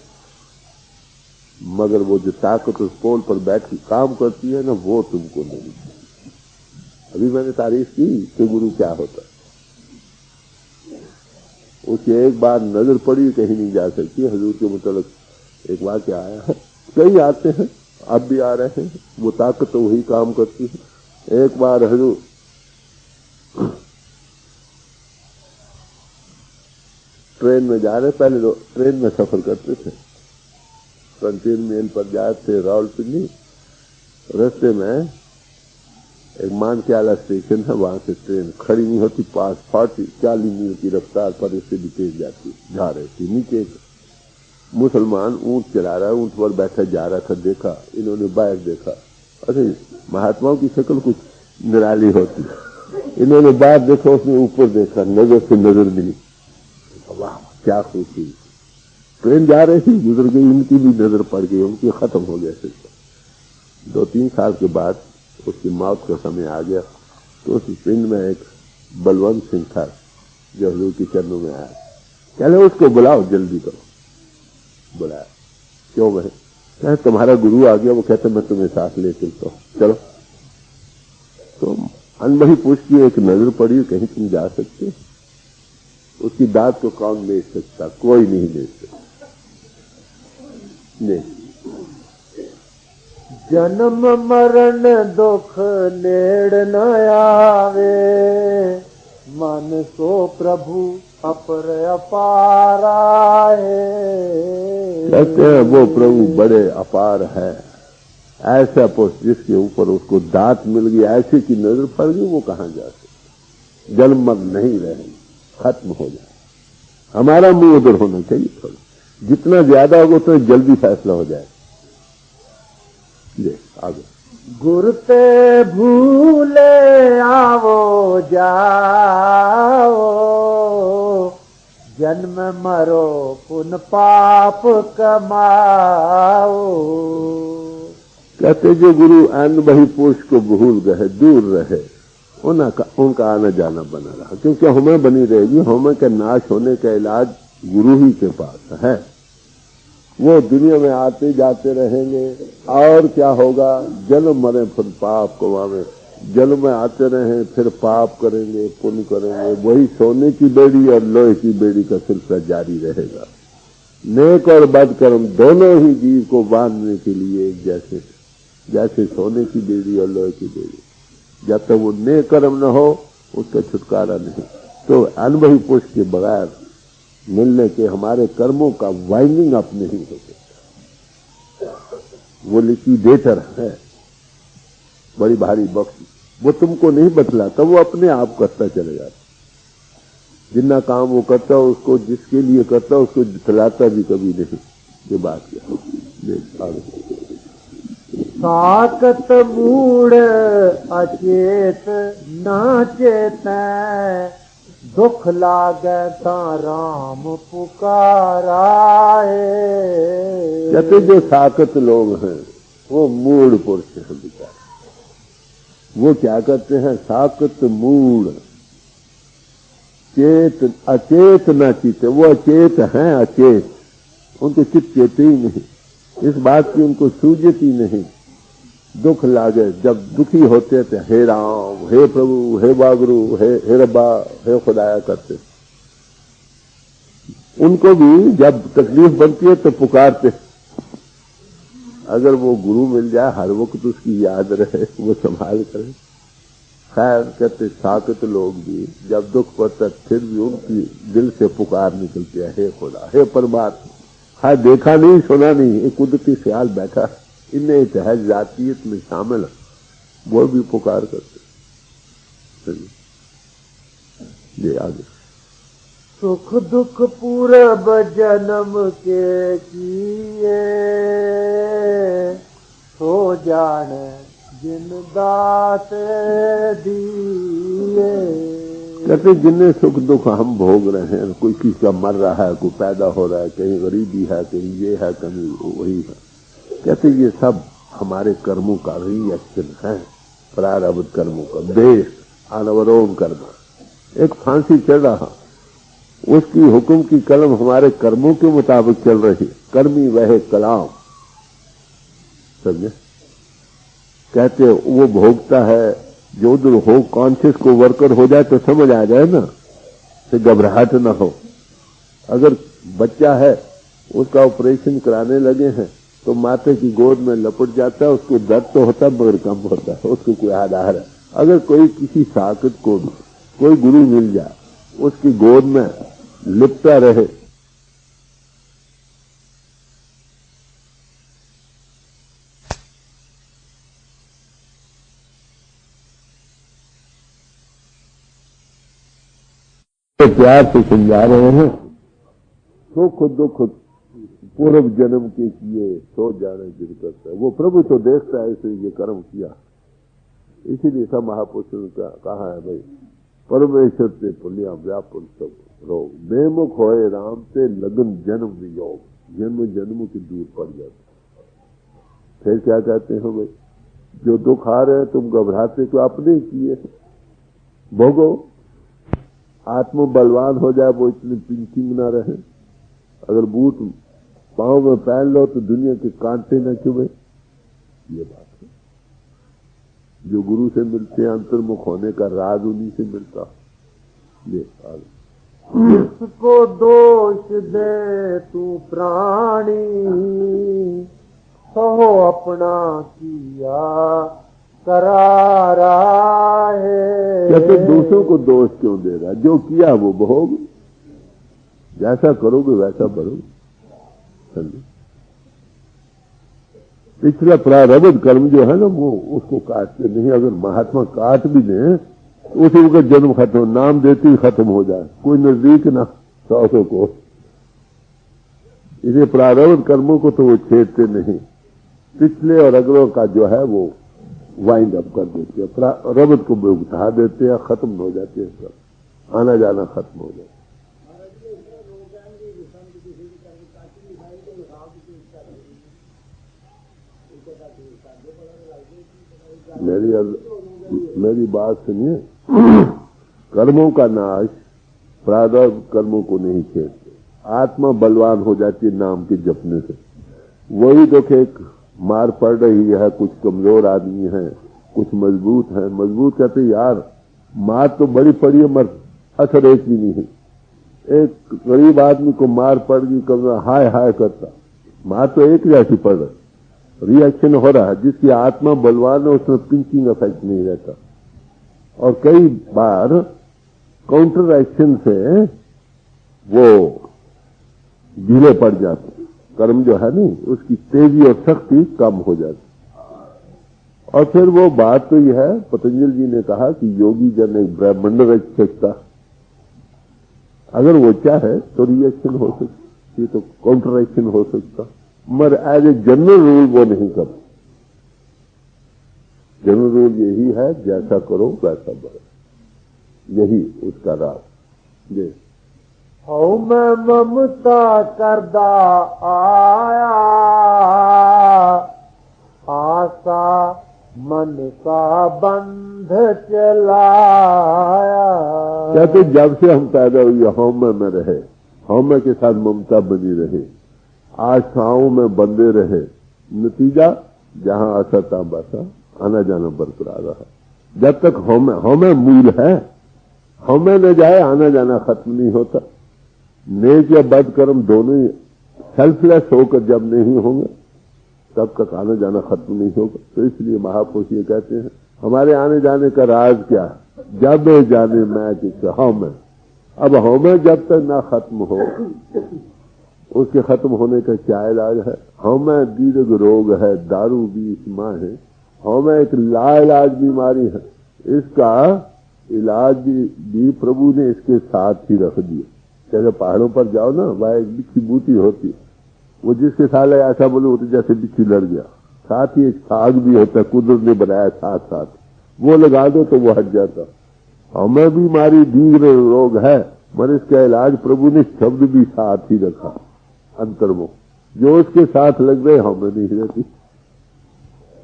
मगर वो जो ताकत उस पोल पर बैठ के काम करती है ना, वो तुमको नहीं। अभी मैंने तारीफ की कि गुरु क्या होता है। उसे एक बार नजर पड़ी, कहीं नहीं जा सकती। हजूर के मुताबिक एक बार क्या आया है, कई आते हैं, अब भी आ रहे हैं, वो ताकत तो वही काम करती है। एक बार हजूर ट्रेन में जा रहे, पहले तो ट्रेन में सफर करते थे, फ्रंटियर मेल पर जाते थे रावलपिंडी। रास्ते में एक मानक्याला स्टेशन है, वहां से ट्रेन खड़ी नहीं होती, पास 40 मील की रफ्तार पर इससे भी तेज जाती जा रही थी। नीचे एक मुसलमान ऊंट चला रहा है, ऊंट पर बैठा जा रहा था, देखा इन्होंने बाहर देखा। अरे महात्माओं की शक्ल कुछ निराली होती, इन्होंने बाहर देखा, उसने ऊपर देखा, नजर से नजर मिली, वाह क्या खुशी। ट्रेन जा रही थी, गुजर गई, इनकी भी नजर पड़ गई, उनकी खत्म हो गया सिलसिला। 2-3 साल के बाद उसकी मौत का समय आ गया, तो उस पिंड में एक बलवंत सिंह था जो हजूर के चरणों में आया। कहले उसको बुलाओ, जल्दी करो। बुलाया, क्यों भाई? कहे तुम्हारा गुरु आ गया, वो कहते मैं तुम्हें साथ ले चलता हूँ, चलो। तो अनबही पूछ की एक नजर पड़ी, कहीं तुम जा सकते? उसकी दात को कौन ले सकता? कोई नहीं ले सकता। नहीं, जन्म मरण दुख नेड़ न आवे, मन सो प्रभु अपर अपार है। कहते हैं वो प्रभु बड़े अपार है। ऐसा पुरुष जिसके ऊपर उसको दात मिल गई, ऐसे की नजर पड़ गई, वो कहां जा सकते? जन्म मरण नहीं रहे, खत्म हो जाए। हमारा मुंह उधर होना चाहिए थोड़ा, जितना ज्यादा होगा तो जल्दी फैसला हो जाए। ले आगे। गुर ते भूले आवो जाओ, जन्म मरो पुन पाप कमाओ। कहते जो गुरु अन्न बही पुरुष को भूल गए, दूर रहे, उनका आना जाना बना रहा, क्योंकि हमें बनी रहेगी। हमें के नाश होने का इलाज गुरु ही के पास है। वो दुनिया में आते जाते रहेंगे और क्या होगा, जन्म मरे फिर पाप कमावे, जन्म में आते रहें फिर पाप करेंगे पुण्य करेंगे, वही सोने की बेड़ी और लोहे की बेड़ी का सिलसिला जारी रहेगा। नेक और बद कर्म दोनों ही जीव को बांधने के लिए जैसे जैसे सोने की बेड़ी और लोहे की बेड़ी, जब तक वो नेक कर्म न हो उसका छुटकारा नहीं। तो अनुभवी पुरुष के बगैर मिलने के हमारे कर्मों का वाइंडिंग अप नहीं हो सकता। वो लिक्विडेटर है, बड़ी भारी बख्श, वो तुमको नहीं बतलाता, वो अपने आप करता चले जाता। जितना काम वो करता उसको, जिसके लिए करता उसको बतलाता भी कभी नहीं। ये बात क्या है। साकत मूड अचेत न चेत, दुख लागे ता राम पुकाराए। कहते जो साकत लोग हैं वो मूढ़ पुरुष हैं बेचारे। वो क्या करते हैं, साकत मूढ़, चेत अचेत न चीते, वो अचेत हैं, अचेत, उनको चित्त चेते ही नहीं, इस बात की उनको सूझती नहीं। दुख लागे, जब दुखी होते थे हे राम, हे प्रभु, हे वागुरु, हे रब्बा, हे खुदाया करते। उनको भी जब तकलीफ बनती है तो पुकारते। अगर वो गुरु मिल जाए हर वक्त उसकी याद रहे, वो संभाल करे। खैर कहते साकत लोग भी जब दुख पड़ता फिर भी उनकी दिल से पुकार निकलती है, हे खुदा, हे परमात्मा। हाँ, देखा नहीं सुना नहीं, एक कुदरती ख्याल बैठा, इन्हें तहज जातीयत में शामिल, वो भी पुकार करते। ये आगे सुख दुख पूरब जन्म के किए, सो जाने जिन दात दिए। कहते जिन्हें सुख दुख हम भोग रहे हैं, कोई किसी का मर रहा है, कोई पैदा हो रहा है, कहीं गरीबी है, कहीं ये है, कहीं वही है। कहते ये सब हमारे कर्मों का रिएक्शन है, प्रारब्ध कर्मों का, देश अनवरोम कर्म। एक फांसी चल रहा, उसकी हुक्म की कलम हमारे कर्मों के मुताबिक चल रही, कर्मी वह कलाम, समझे। कहते वो भोगता है, जो उधर हो कॉन्शियस को वर्कर हो जाए तो समझ आ जाए ना, से घबराहट ना हो। अगर बच्चा है उसका ऑपरेशन कराने लगे हैं तो माता की गोद में लपट जाता है, उसको दर्द तो होता है मगर कम होता है, उसको कोई आधार है। अगर कोई किसी साकत को कोई गुरु मिल जाए, उसकी गोद में लिपटा रहे, तो प्यार से समझा रहे हैं, सुख दुख पूर्व जन्म के किए, सो जाने जिन करता है। वो प्रभु तो देखता है इसलिए ये कर्म किया। इसीलिए सब महापुरुषों का कहा है भाई, परमेश्वर से पुण्य व्यापन सब रोग, बेमुख होए राम से लगन जन्म वियोग, जन्म जन्म की दूर पड़ जाते। फिर क्या कहते हैं भाई, जो दुख आ रहे हैं तुम घबराते तो अपने किए, भोगो। आत्मा बलवान हो जाए, वो इतनी पिंचिंग ना रहे। अगर बूट पांव में पहन लो तो दुनिया के कांटे न चुभे। ये बात है, जो गुरु से मिलते हैं अंतर्मुख होने का राज उन्हीं से मिलता। ये उसको दोष दे तू प्राणी, सहो अपना किया करारा है। कहते दूसरों को दोष क्यों दे रहा, जो किया वो भोग, जैसा करोगे वैसा भरोगे। पिछला प्रारब्ध कर्म जो है ना, वो उसको काटते नहीं। अगर महात्मा काट भी दें तो उसी वक्त जन्म खत्म, नाम देते ही खत्म हो जाए, कोई नजदीक ना 100 को। इसे प्रारब्ध कर्मों को तो वो छेड़ते नहीं। पिछले और अगलों का जो है वो वाइंड अप कर देते हैं, रबत को उठा देते हैं, खत्म हो जाते हैं, सब आना जाना खत्म हो जाता है। मेरी बात सुनिए, कर्मों का नाश प्रारब्ध कर्मों को नहीं छेड़ते, आत्मा बलवान हो जाती है नाम के जपने से। वही देखे मार पड़ रही है, कुछ कमजोर आदमी है, कुछ मजबूत है, मजबूत कहते यार मार तो बड़ी पड़ी है मर असर एक भी नहीं है। एक गरीब आदमी को मार पड़ गई, कमजोर हाय हाय करता, मार तो एक जैसी पड़ रही, रिएक्शन हो रहा है। जिसकी आत्मा बलवान है उसमें पिंचिंग इफेक्ट नहीं रहता, और कई बार काउंटर एक्शन से वो ढीले पड़ जाते, कर्म जो है नहीं उसकी तेजी और शक्ति कम हो जाती। और फिर वो बात तो यह है, पतंजलि जी ने कहा कि योगी जन एक ब्रह्मांड रच सकता, अगर वो चाहे तो रिएक्शन हो सकती, तो काउंटर एक्शन हो सकता, मगर एज ए जनरल रूल वो नहीं करता। जनरल रूल यही है, जैसा करो वैसा बनो, यही उसका राज। ये हऊ मैं ममता करदा आया, आशा मन का बंध चलाया। कहते जब से हम पैदा हुए हौमे में रहे, हौमे के साथ ममता बनी रहे, आशाओं में बंधे रहे, नतीजा जहां आशा था बसा आना जाना बरकरार रहा। जब तक हौमे मूल है, हौमे न जाए आना जाना खत्म नहीं होता। नेक या बद कर्म दोनों ही सेल्फलेस होकर जब नहीं होंगे तब तक आना जाना खत्म नहीं होगा। तो इसलिए महापुरुष ये कहते हैं हमारे आने जाने का राज क्या है, जब जाने मैं किसका हौमे। अब हौमे जब तक ना खत्म हो, उसके खत्म होने का क्या इलाज है? हौमे दीर्घ रोग है, दारू भी इसमें है। हौमे एक लाइलाज बीमारी है, इसका इलाज भी प्रभु ने इसके साथ ही रख दिया। जैसे पहाड़ों पर जाओ ना, वह एक बिच्छी बूटी होती है, वो जिसके साथ ऐसा बोले वो तो जैसे बिच्छी लड़ गया। साथ ही एक साग भी होता है, कुदरत ने बनाया साथ साथ, वो लगा दो तो वो हट जाता। हमें बीमारी दीर्घ रोग है, मगर इसका इलाज प्रभु ने शब्द भी साथ ही रखा अंतर्मुख, जो उसके साथ लग रहे हमें नहीं रहती।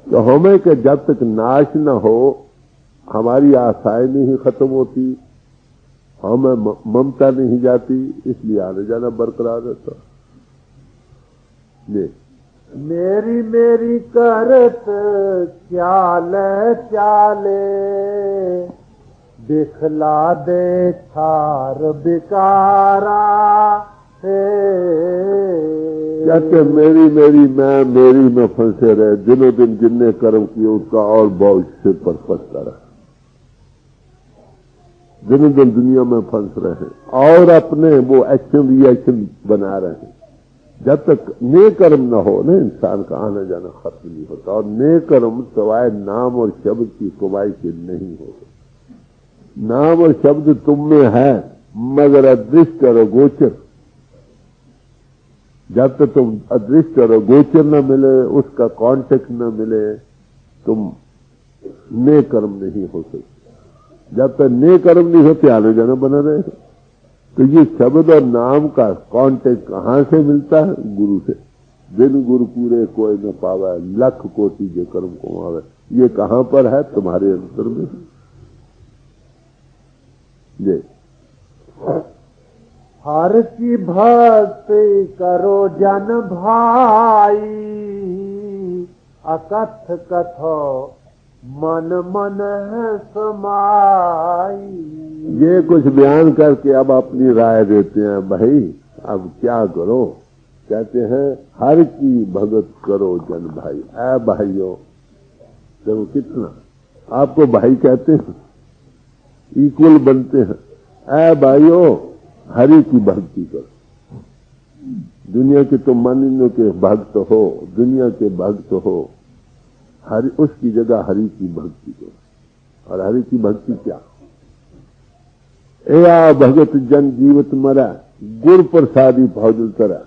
तो हमें के जब तक नाश न हो, हमारी आशाएं नहीं खत्म होती, हमें ममता नहीं जाती, इसलिए आने जाना बरकरार रहता। मेरी मेरी करत चाल चाले, दिखला दे थार बिकारा है। कहते मेरी मेरी मैं मेरी में फंसे रहे, दिनों दिन जिनने कर्म किए उसका और बोझ सिर पर फंसता रहा। दिनों दिन दुनिया में फंस रहे हैं और अपने वो एक्शन रिएक्शन बना रहे हैं। जब तक नेक कर्म न हो ना, इंसान का आना जाना खत्म नहीं होता। और नेक कर्म सवाए नाम और शब्द की कमाई के नहीं होते। नाम और शब्द तुम में है मगर अदृष्ट और गोचर। जब तक तुम अदृष्ट और गोचर न मिले, उसका कांटेक्ट न मिले, तुम नेक कर्म नहीं हो सकते। जब तक नेक कर्म नहीं होते आने जाना बना रहे। तो ये शब्द और नाम का कांटेक्ट कहां से मिलता है? गुरु से। बिन गुरु पूरे कोई न पावे, लख कोटि जे कर्म कमावे। ये कहां पर है? तुम्हारे अंतर में। ये हर की भक्ति करो जन भाई, अकथ कथो मन मन है समाई। ये कुछ बयान करके अब अपनी राय देते हैं। भाई अब क्या करो? कहते हैं हर की भगत करो जन भाई। ऐ भाइयों, देखो कितना आपको भाई कहते हैं, इक्वल बनते हैं। ऐ भाइयों, हरि की भक्ति करो। दुनिया के तो मानिन्यों के भक्त हो, दुनिया के भक्त हो, हरि उसकी जगह हरि की भक्ति करो। और हरि की भक्ति क्या? एया भगत जन जीवत मरा, गुर प्रसादी भौजल तरा।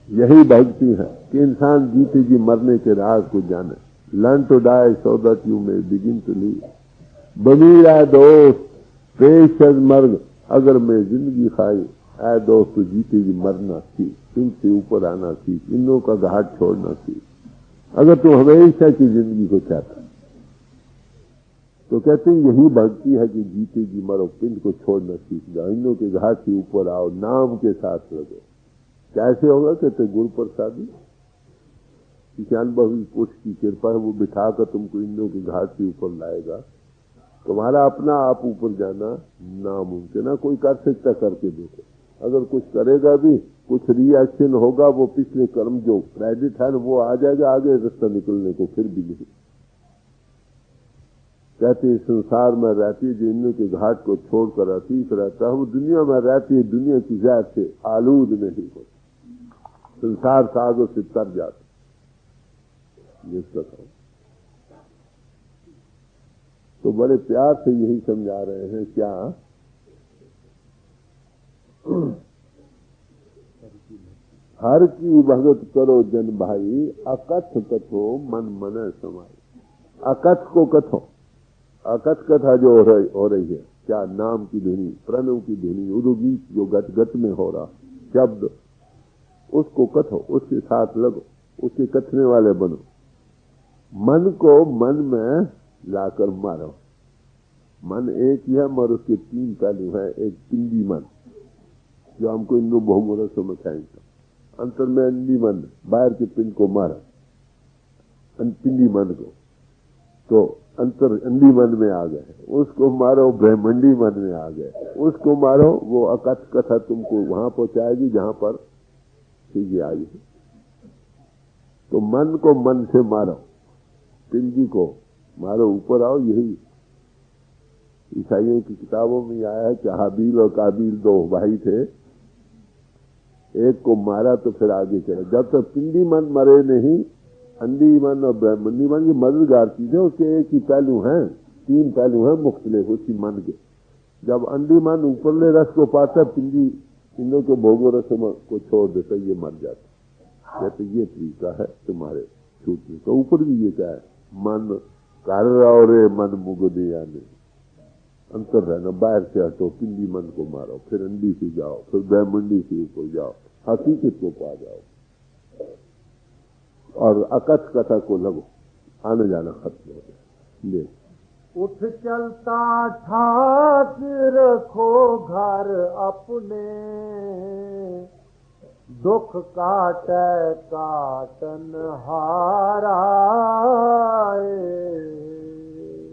यही भक्ति है कि इंसान जीते जी मरने के राज को जाने। Learn to die so that you may begin to live. बनी राय दोस्त पेश मर्ग अगर मैं जिंदगी खाई, ऐ दोस्त तो जीते जी मरना सीख, इनसे ऊपर आना सीख, इनों का घाट छोड़ना सीख। अगर तू हमेशा की जिंदगी को चाहता तो कहते हैं यही भक्ति है कि जीते जी मरो, पिंड को छोड़ना सीख जाओ, इनों के घाट से ऊपर आओ, नाम के साथ लगो। कैसे होगा? कहते गुरु प्रसादी अनुभवी पुरुष की कृपा है, वो बिठाकर तुमको इंद्रों के घाट से ऊपर लाएगा। तुम्हारा अपना आप ऊपर जाना नामुमकिन है। कोई कर सकता, करके देखो। अगर कुछ करेगा भी, कुछ रिएक्शन होगा, वो पिछले कर्म जो क्रेडिट है वो आ जाएगा, आगे रास्ता निकलने को फिर भी नहीं। कहते संसार में रहती जो इंद्र के घाट को छोड़कर अतीत रहता है, वो दुनिया में रहती है, दुनिया की जात से आलूद नहीं होती, संसार सागों से तर जाता। तो बड़े प्यार से यही समझा रहे हैं। क्या? हर की भगत करो जन भाई, अकथ कथो मन मन समाई। अकथ को कथो, अकथ कथा जो हो रही है, क्या? नाम की धुनी, प्रणव की धुनी, उदुगीत जो गट गट में हो रहा शब्द, उसको कथो, उसके साथ लगो, उसके कथने वाले बनो। मन को मन में लाकर मारो। मन एक ही है, मगर उसके तीन पहलू है। एक पिंडी मन जो हमको इन बहुमूर्खों में कहेंगे, अंतर में अंडी मन, बाहर के पिंड को मारा, पिंडी मन को, तो अंतर अंडी मन में आ गए। उसको मारो, ब्रह्मंडी मन में आ गए। उसको मारो, वो अकथ कथा तुमको वहां पहुंचाएगी जहां पर सीधी आई है। तो मन को मन से मारो, पिंडी को मारो, ऊपर आओ। यही ईसाइयों की किताबों में आया है कि हाबील और काबील दो भाई थे, एक को मारा तो फिर आगे चले। जब तक पिंडी मन मरे नहीं, अंडी मन और ब्रह्मंडी मन की मददगार चीजें, उसके एक ही पहलू हैं, तीन पहलू हैं मुख्तलिफ उसी मन के। जब अंडी मन ऊपरले रस को पाता, पिंडी इंद्रों के भोगो रस को छोड़ देता, ये मर जाता। कहते ये तरीका है तुम्हारे छूटने का। ऊपर भी ये क्या है? मन कर रहा रे मन मुगदे आने, अंतर रहना, बाहर से हटो, पिंडी मन को मारो, फिर अंडी से जाओ, फिर ब्रह्मंडी से ऊपर जाओ, हकीकत को पा जाओ और अकथ कथा को लगो, आने जाना खत्म हो गया। ले उठ चलता ठाक रखो घर अपने, दुख काटे काटन हाराए।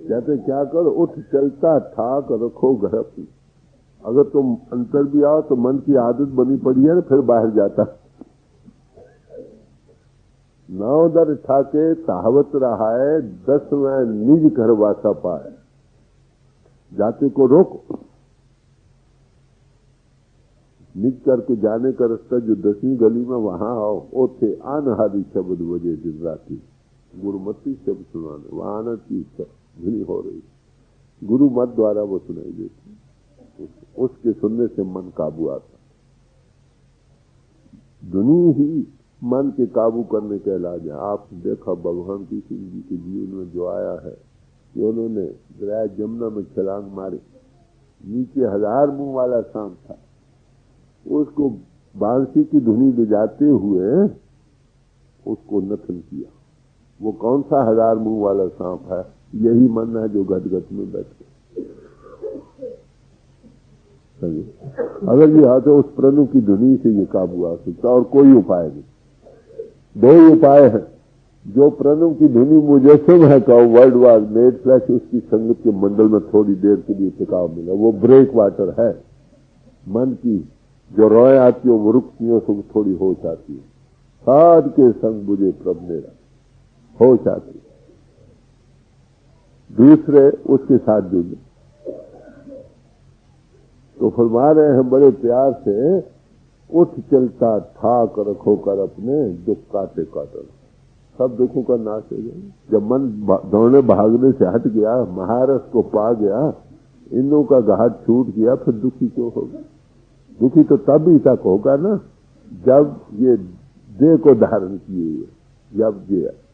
कहते क्या करो? उठ चलता ठाक रखो घर अपने। अगर तुम अंतर भी आओ तो मन की आदत बनी पड़ी है ना, फिर बाहर जाता। नौ दर ठाके तावत रहा है, 10वें निज घर वासा पाए। जाते को रोको, निज करके जाने का रास्ता जो 10वीं गली में, वहां आओ। ओथे आनहारी शब्द वजह दिन राती, गुरुमती शब्द सुनाने, वहां आना की ध्वनि हो रही, गुरु मत द्वारा वो सुनाई देती। उसके सुनने से मन काबू आता। ध्वनि ही मन के काबू करने का इलाज है। आप देखा भगवान कृष्ण जी के जीवन में जो आया है कि उन्होंने दरिया जमुना में छलांग मारी, नीचे 1000 मुंह वाला सांप था, उसको बांसी की धुनी ले जाते हुए उसको नथन किया। वो कौन सा 1000 मुंह वाला सांप है? यही मन है जो गदगद में बैठ गया। अगर ये हाथ है, उस प्रणु की धुनी से ये काबू आ सकता, और कोई उपाय नहीं। दो ही उपाय है। जो प्रणव की धुनी मुजस्सम है का वर्ल्ड वार मेड फ्लैश, उसकी संगत के मंडल में थोड़ी देर के लिए टिकाव मिला, वो ब्रेक वाटर है। मन की जो रोए आती है वो रुकती से थोड़ी होश आती है। साध के संग बुझे प्रभ मेरा, होश आती है। दूसरे उसके साथ जुड़े। तो फरमा रहे हैं बड़े प्यार से, उठ चलता ठाक रखो कर अपने, दुख काटे काटन। सब दुखों का नाश हो गया। जब मन दौड़ने भागने से हट गया, महारस को पा गया, इंद्रों का घाट छूट गया, फिर दुखी क्यों होगा? दुखी तो तभी तक होगा ना जब ये देह को धारण किए हुए। जब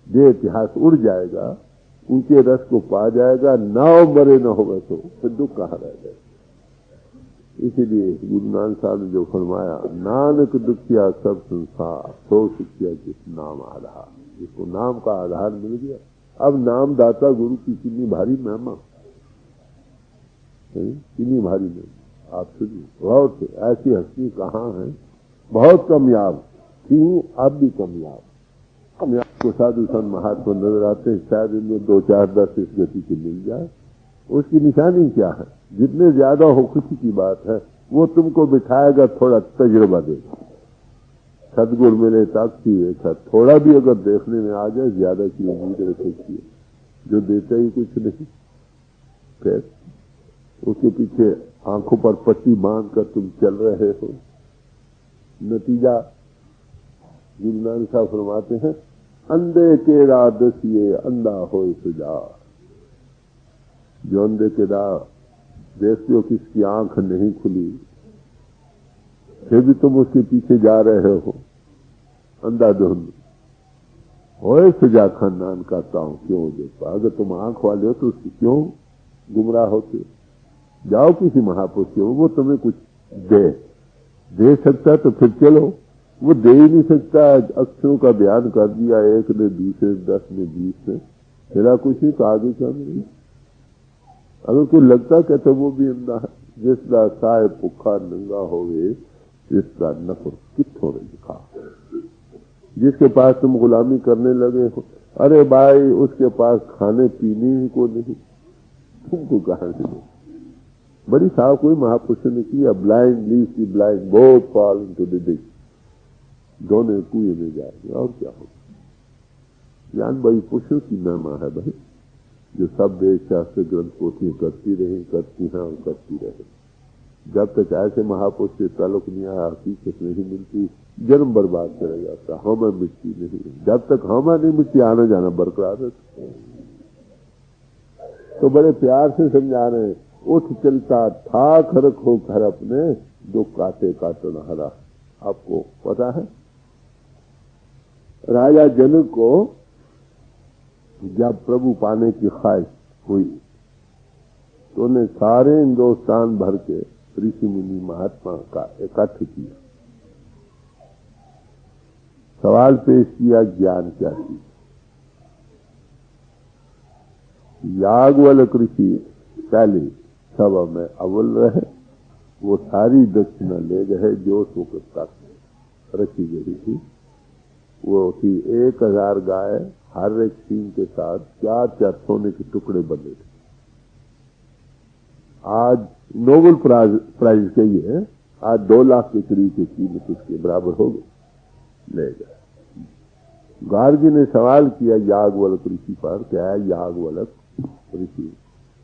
देह इतिहास उड़ जाएगा, ऊंचे रस को पा जाएगा, नाव मरे न होगा तो फिर दुख कहाँ रह जाएगा। इसीलिए गुरु नानक साहब ने जो फरमाया, नानक दुखिया सब संसार सो सुखिया जिस नाम आधार। जिसको नाम का आधार मिल गया, अब नाम दाता गुरु की कितनी भारी महिमा, कितनी भारी महिमा। आप सुनिए गौर से, ऐसी हस्ती कहाँ है, बहुत कमयाब थी, अब भी कमयाब को साधु संत महात्मा नजर आते हैं। शायद इनमें 2, 4, 10 इस गति की मिल जाए। उसकी निशानी क्या है? जितने ज्यादा हो खुशी की बात है, वो तुमको बिठाएगा, थोड़ा तजुर्बा देगा। सदगुरु मिले ताकती है, थोड़ा भी अगर देखने में आ जाए, ज्यादा की उम्मीद रखी है, जो देता ही कुछ नहीं। फिर उसके पीछे आंखों पर पट्टी बांध कर तुम चल रहे हो, नतीजा गुरु नानक साहब फरमाते हैं, अंधे के राह दसिए अंधा हो सुजा। जो अंधे के राह देखते हो कि इसकी आंख नहीं खुली, फिर भी तुम उसके पीछे जा रहे हो, अंधाधुंध होए सुजा खानदान का ताऊ क्यों देखा। अगर तुम आंख वाले हो तो उसकी क्यों गुमराह होते हो? जाओ किसी महापुरुष के, वो तुम्हें कुछ दे सकता तो फिर चलो। वो दे ही नहीं सकता। अक्षरों का बयान कर दिया, 1 ने 20 ने 10 ने 20 ने, मेरा कुछ नहीं तो आगे क्या नहीं। अगर कोई लगता कहते वो भी अंधा है। जिसका साय भुखा नंगा होवे, जिसका नफर कित हो दिखा। जिसके पास तुम गुलामी करने लगे हो, अरे भाई उसके पास खाने पीने ही को नहीं, तुमको कहां से दो। बड़ी साहब कोई महापुरुष ने किया, blind lease the blind both fall into the ditch, दोनों कुएं में जाएंगे और क्या होगा। ज्ञान बड़ी पुरुषों की महिमा है भाई, जो सब वेद शास्त्र ग्रंथ पोथियां करती रही, करती हैं और करती रहे। जब तक ऐसे महापुरुष से ताल्लुक नहीं आया, हकीकत नहीं मिलती, जन्म बर्बाद चला जाता। हमें मिट्टी नहीं, जब तक हमें नहीं मिट्टी, आना जाना बरकरार है। तो बड़े प्यार से समझा रहे हैं, उठ चलता था खरक हो घर अपने, दुख काटे काटन हरा। आपको पता है राजा जनक को जब प्रभु पाने की ख्वाहिश हुई तो उन्हें सारे हिंदुस्तान भर के ऋषि मुनि महात्मा का इकट्ठ किया, सवाल पेश किया, ज्ञान क्या चीज। याज्ञवल्क्य ऋषि पहले सभा में अव्वल रहे। वो सारी दक्षिणा ले गए जो उसको तक रखी गई थी। वो थी 1000 गाय, हर एक सींग के साथ 4-4 सोने के टुकड़े बने थे। आज नोबेल प्राइज के लिए आज 2 लाख के करीब की कीमत उसके बराबर हो गई, ले गए। गार्गी ने सवाल किया याज्ञवल्क्य ऋषि पर, क्या है याज्ञवल्क्य ऋषि,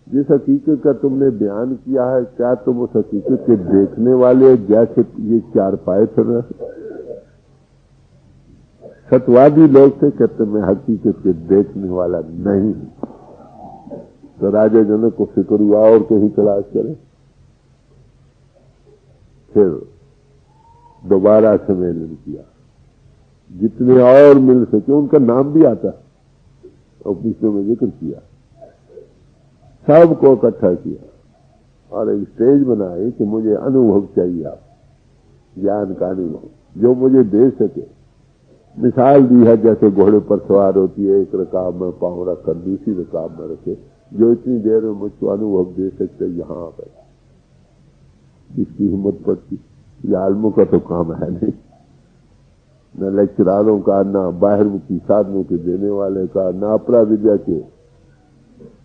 जिस हकीकत का तुमने बयान किया है, क्या तुम उस हकीकत के देखने वाले जैसे ये 4 पाए थे? सतवादी लोग थे, कहते मैं हकीकत के देखने वाला नहीं। तो राजा जनक को फिक्र हुआ और कहीं तलाश करें। फिर दोबारा सम्मेलन किया, जितने और मिल सके उनका नाम भी आता और पिछले में जिक्र किया, सबको इकट्ठा किया और एक स्टेज बनाई कि मुझे अनुभव चाहिए, आप ज्ञान का अनुभव जो मुझे दे सके। मिसाल दी है जैसे घोड़े पर सवार होती है, एक रकाब में पांव रखकर दूसरी रकाब में रखे, जो इतनी देर में मुझको अनुभव दे सकते यहाँ पर, जिसकी हिम्मत पड़ती। ये आलमों का तो काम है नहीं, न लेक्चरारों का, न बाहरमुखी साधनों के देने वाले का, न अपरा विद्या के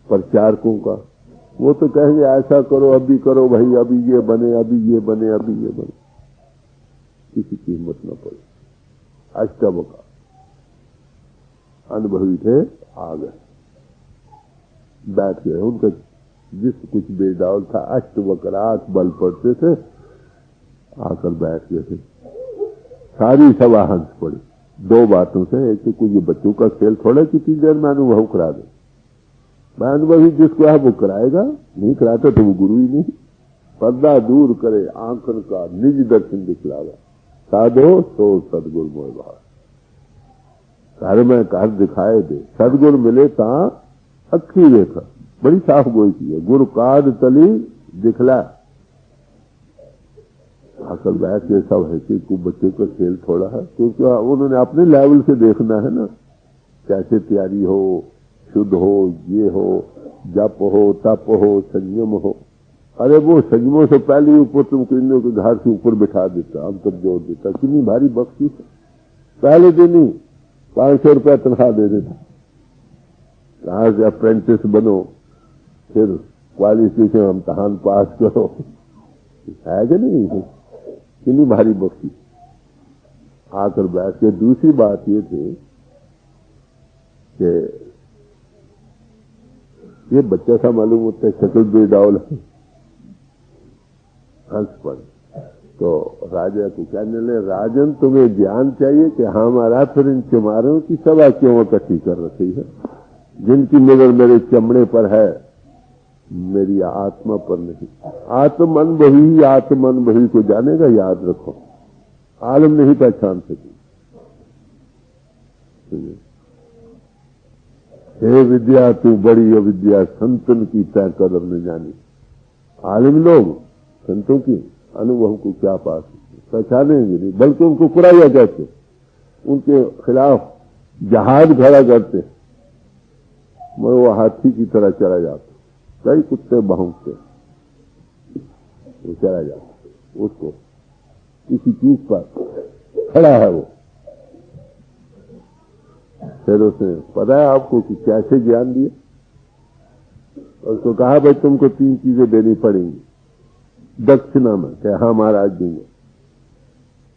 प्रचारकों का। वो तो कहेंगे ऐसा करो, अभी करो भाई, अभी ये बने, अभी ये बने, अभी ये बने, किसी की हिम्मत न पड़े। अष्टवक्र अनुभवी थे, आ गए, बैठ गए। उनका जिस कुछ बेडाउल था, अष्टवक्र 8 बल पड़ते थे, आकर बैठ गए थे। सारी सभा हंस पड़ी 2 बातों से। एक तो कोई बच्चों का खेल थोड़ा कितनी देर में अनुभव करा दे, मैं अनुभवी जिसको है वो कराएगा, नहीं कराता तो वो गुरु ही नहीं। पर्दा दूर करे आंखन का, निज दर्शन दिखलावा, साधो तो सदगुरु मोह भाव। घर में घर दिखाए दे, सदगुर मिले ता अखी देखा, बड़ी साफ गोई की है। गुरु काद तली दिखला, आकर बैठ के सब है कि बच्चों का खेल थोड़ा है, क्योंकि उन्होंने अपने लेवल से देखना है ना, कैसे तैयारी हो, शुद्ध हो, ये हो, जप हो, तप हो, संयम हो। अरे वो संयमों से पहले ऊपर तुमको इन लोगों के घर से ऊपर बिठा देता, हम तब जोड़ देता, कितनी भारी बख्शी। पहले दिन ही 500 रुपया तनख्वाह दे देता, कहां से अप्रेंटिस बनो, फिर क्वालिफिकेशन इम्तहान पास करो, है कि नहीं, कितनी भारी बख्शी। आकर बैठ के दूसरी बात ये थी कि ये बच्चा सा मालूम होता है, शक्ल बेडाउल है, हंस पड़। तो राजा को कहने लगे, राजन तुम्हें ज्ञान चाहिए कि हमारा फिर इन चमारों की सभा क्यों इकट्ठी कर रखी है, जिनकी नजर मेरे चमड़े पर है, मेरी आत्मा पर नहीं। आत्मन बही को जानेगा, याद रखो, आलम नहीं पहचान सकी। हे विद्या तू बड़ी अविद्या, संतन की तय कदर न जानी। आलिम लोग संतों की अनुभव को क्या पास पहचानेंगे नहीं, बल्कि उनको कुराया कहते, उनके खिलाफ जहाज खड़ा करते, मगर वो हाथी की तरह चला जाता, कई कुत्ते भौंकते, वो चला जाता, उसको किसी चीज पर खड़ा है वो। फिर उसने पता है आपको कि कैसे ज्ञान दिया, और उसको कहा भाई तुमको 3 चीजें देनी पड़ेंगी दक्षिणा में। क्या? हाँ महाराज देंगे।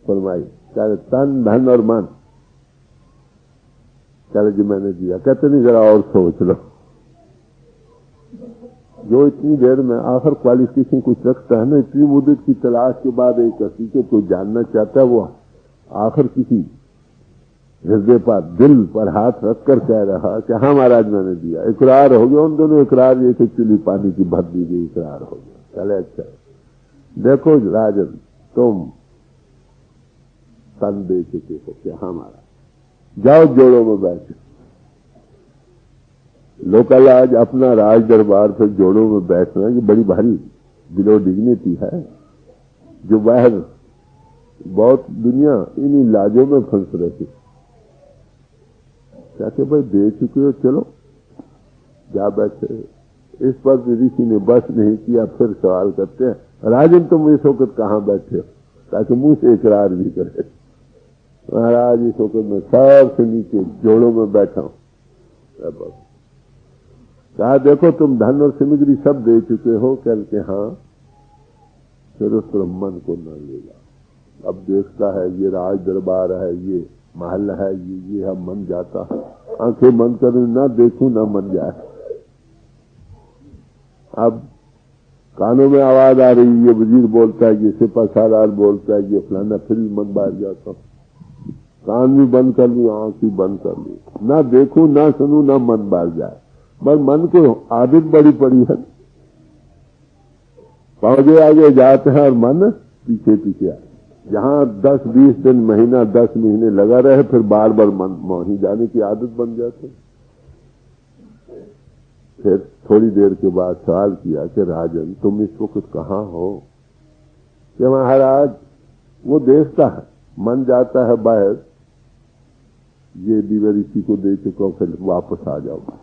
फरमाई, कहते तन धन और मन। कहते जी मैंने दिया। कहते नहीं, जरा और सोच लो। जो इतनी देर में आखिर क्वालिफिकेशन कुछ रखता है ना, इतनी मुद्दत की तलाश के बाद एक हकीकत को जानना चाहता है, वो आखिर किसी हृदय पर, दिल पर हाथ रखकर कह रहा कि हाँ महाराज मैंने दिया। इकरार हो गया, उन दोनों इकरार जैसे चुली पानी की भर दी गई, इकरार हो गया। चले अच्छा देखो राजन, तुम तन दे चुके हो कि हाँ महाराज, जाओ जोड़ों में बैठो। लोकल आज अपना राज दरबार पर जोड़ों में बैठना ये बड़ी भारी बिलो डिग्निटी है, जो बाहर बहुत दुनिया इन्हीं लाजों में फंस रही। कहते भाई दे चुके हो, चलो जा बैठे। इस पर ऋषि ने बस नहीं किया, फिर सवाल करते हैं, राजन तुम इस वक्त कहाँ बैठे हो, ताकि मुंह से इकरार भी करे। महाराज इस वक्त में सबसे नीचे जोड़ों में बैठा हूं। कहा देखो तुम धन और सामग्री सब दे चुके हो, करके हाँ। फिर उस पर मन को न लेगा। अब देखता है ये राज दरबार है, ये महल है, ये हम मन जाता है। आंखें बंद करूं ना देखूं ना मन जाए। अब कानों में आवाज आ रही, ये वजीर बोलता है, ये सिपा सालार बोलता है, ये फलाना, फिर भी मन बाहर जाता हूं। कान भी बंद कर लूं, आंख भी बंद कर लूं, ना देखूं ना सुनूं ना मन बाहर जाए। पर मन को आदत बड़ी पड़ी है, पौधे आगे जाते हैं और मन पीछे पीछे आए। जहां 10-20 दिन, महीना, 10 महीने लगा रहे, फिर बार बार मन मोही जाने की आदत बन जाती। फिर थोड़ी देर के बाद सवाल किया कि राजन तुम इस वक्त कहाँ हो? कि महाराज वो देखता है, मन जाता है बाहर, ये भी मैं ऋषि को दे चुका हूं, फिर वापस आ जाऊंगा।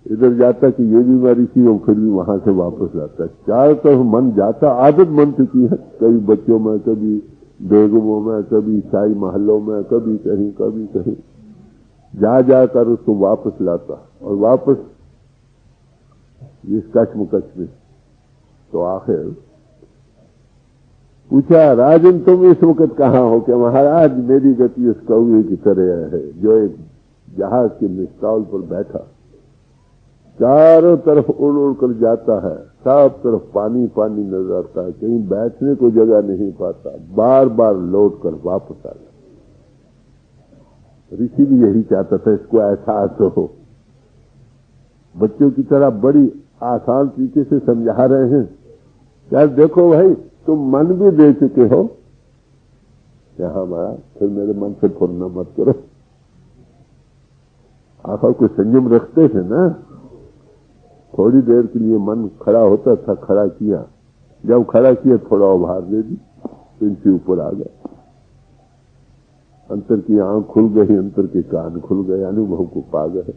इधर जाता कि ये भी मैं ऋषि हूं, फिर भी वहां से वापस आता। चारों तरफ मन जाता, आदत बन चुकी है। कभी बच्चों में, कभी बेगमों में, कभी ईसाई महलों में, कभी कहीं कभी कहीं जा जाकर उसको वापस लाता, और वापस इस कश्मकश में। तो आखिर पूछा, राजन तुम इस वक्त कहाँ हो? कि महाराज मेरी गति उस कौवे की तरह है जो एक जहाज के मिस्टाल पर बैठा, चारों तरफ उड़ उड़ कर जाता है, सब तरफ पानी पानी नजर आता है, कहीं बैठने को जगह नहीं पाता, बार बार लौट कर वापस आ जाता। ऋषि भी यही चाहता था, इसको एहसास हो। बच्चों की तरह बड़ी आसान तरीके से समझा रहे हैं। यार देखो भाई, तुम मन भी दे चुके हो। क्या हमारा, फिर मेरे मन से फुरना मत करो। आखिर कोई संयम रखते थे ना। थोड़ी देर के लिए मन खड़ा होता था, खड़ा किया, जब खड़ा किया थोड़ा उभार दे दी, इनसे ऊपर आ गया। अंतर की आंख खुल गई, अंतर के कान खुल गए, अनुभव को पा गए।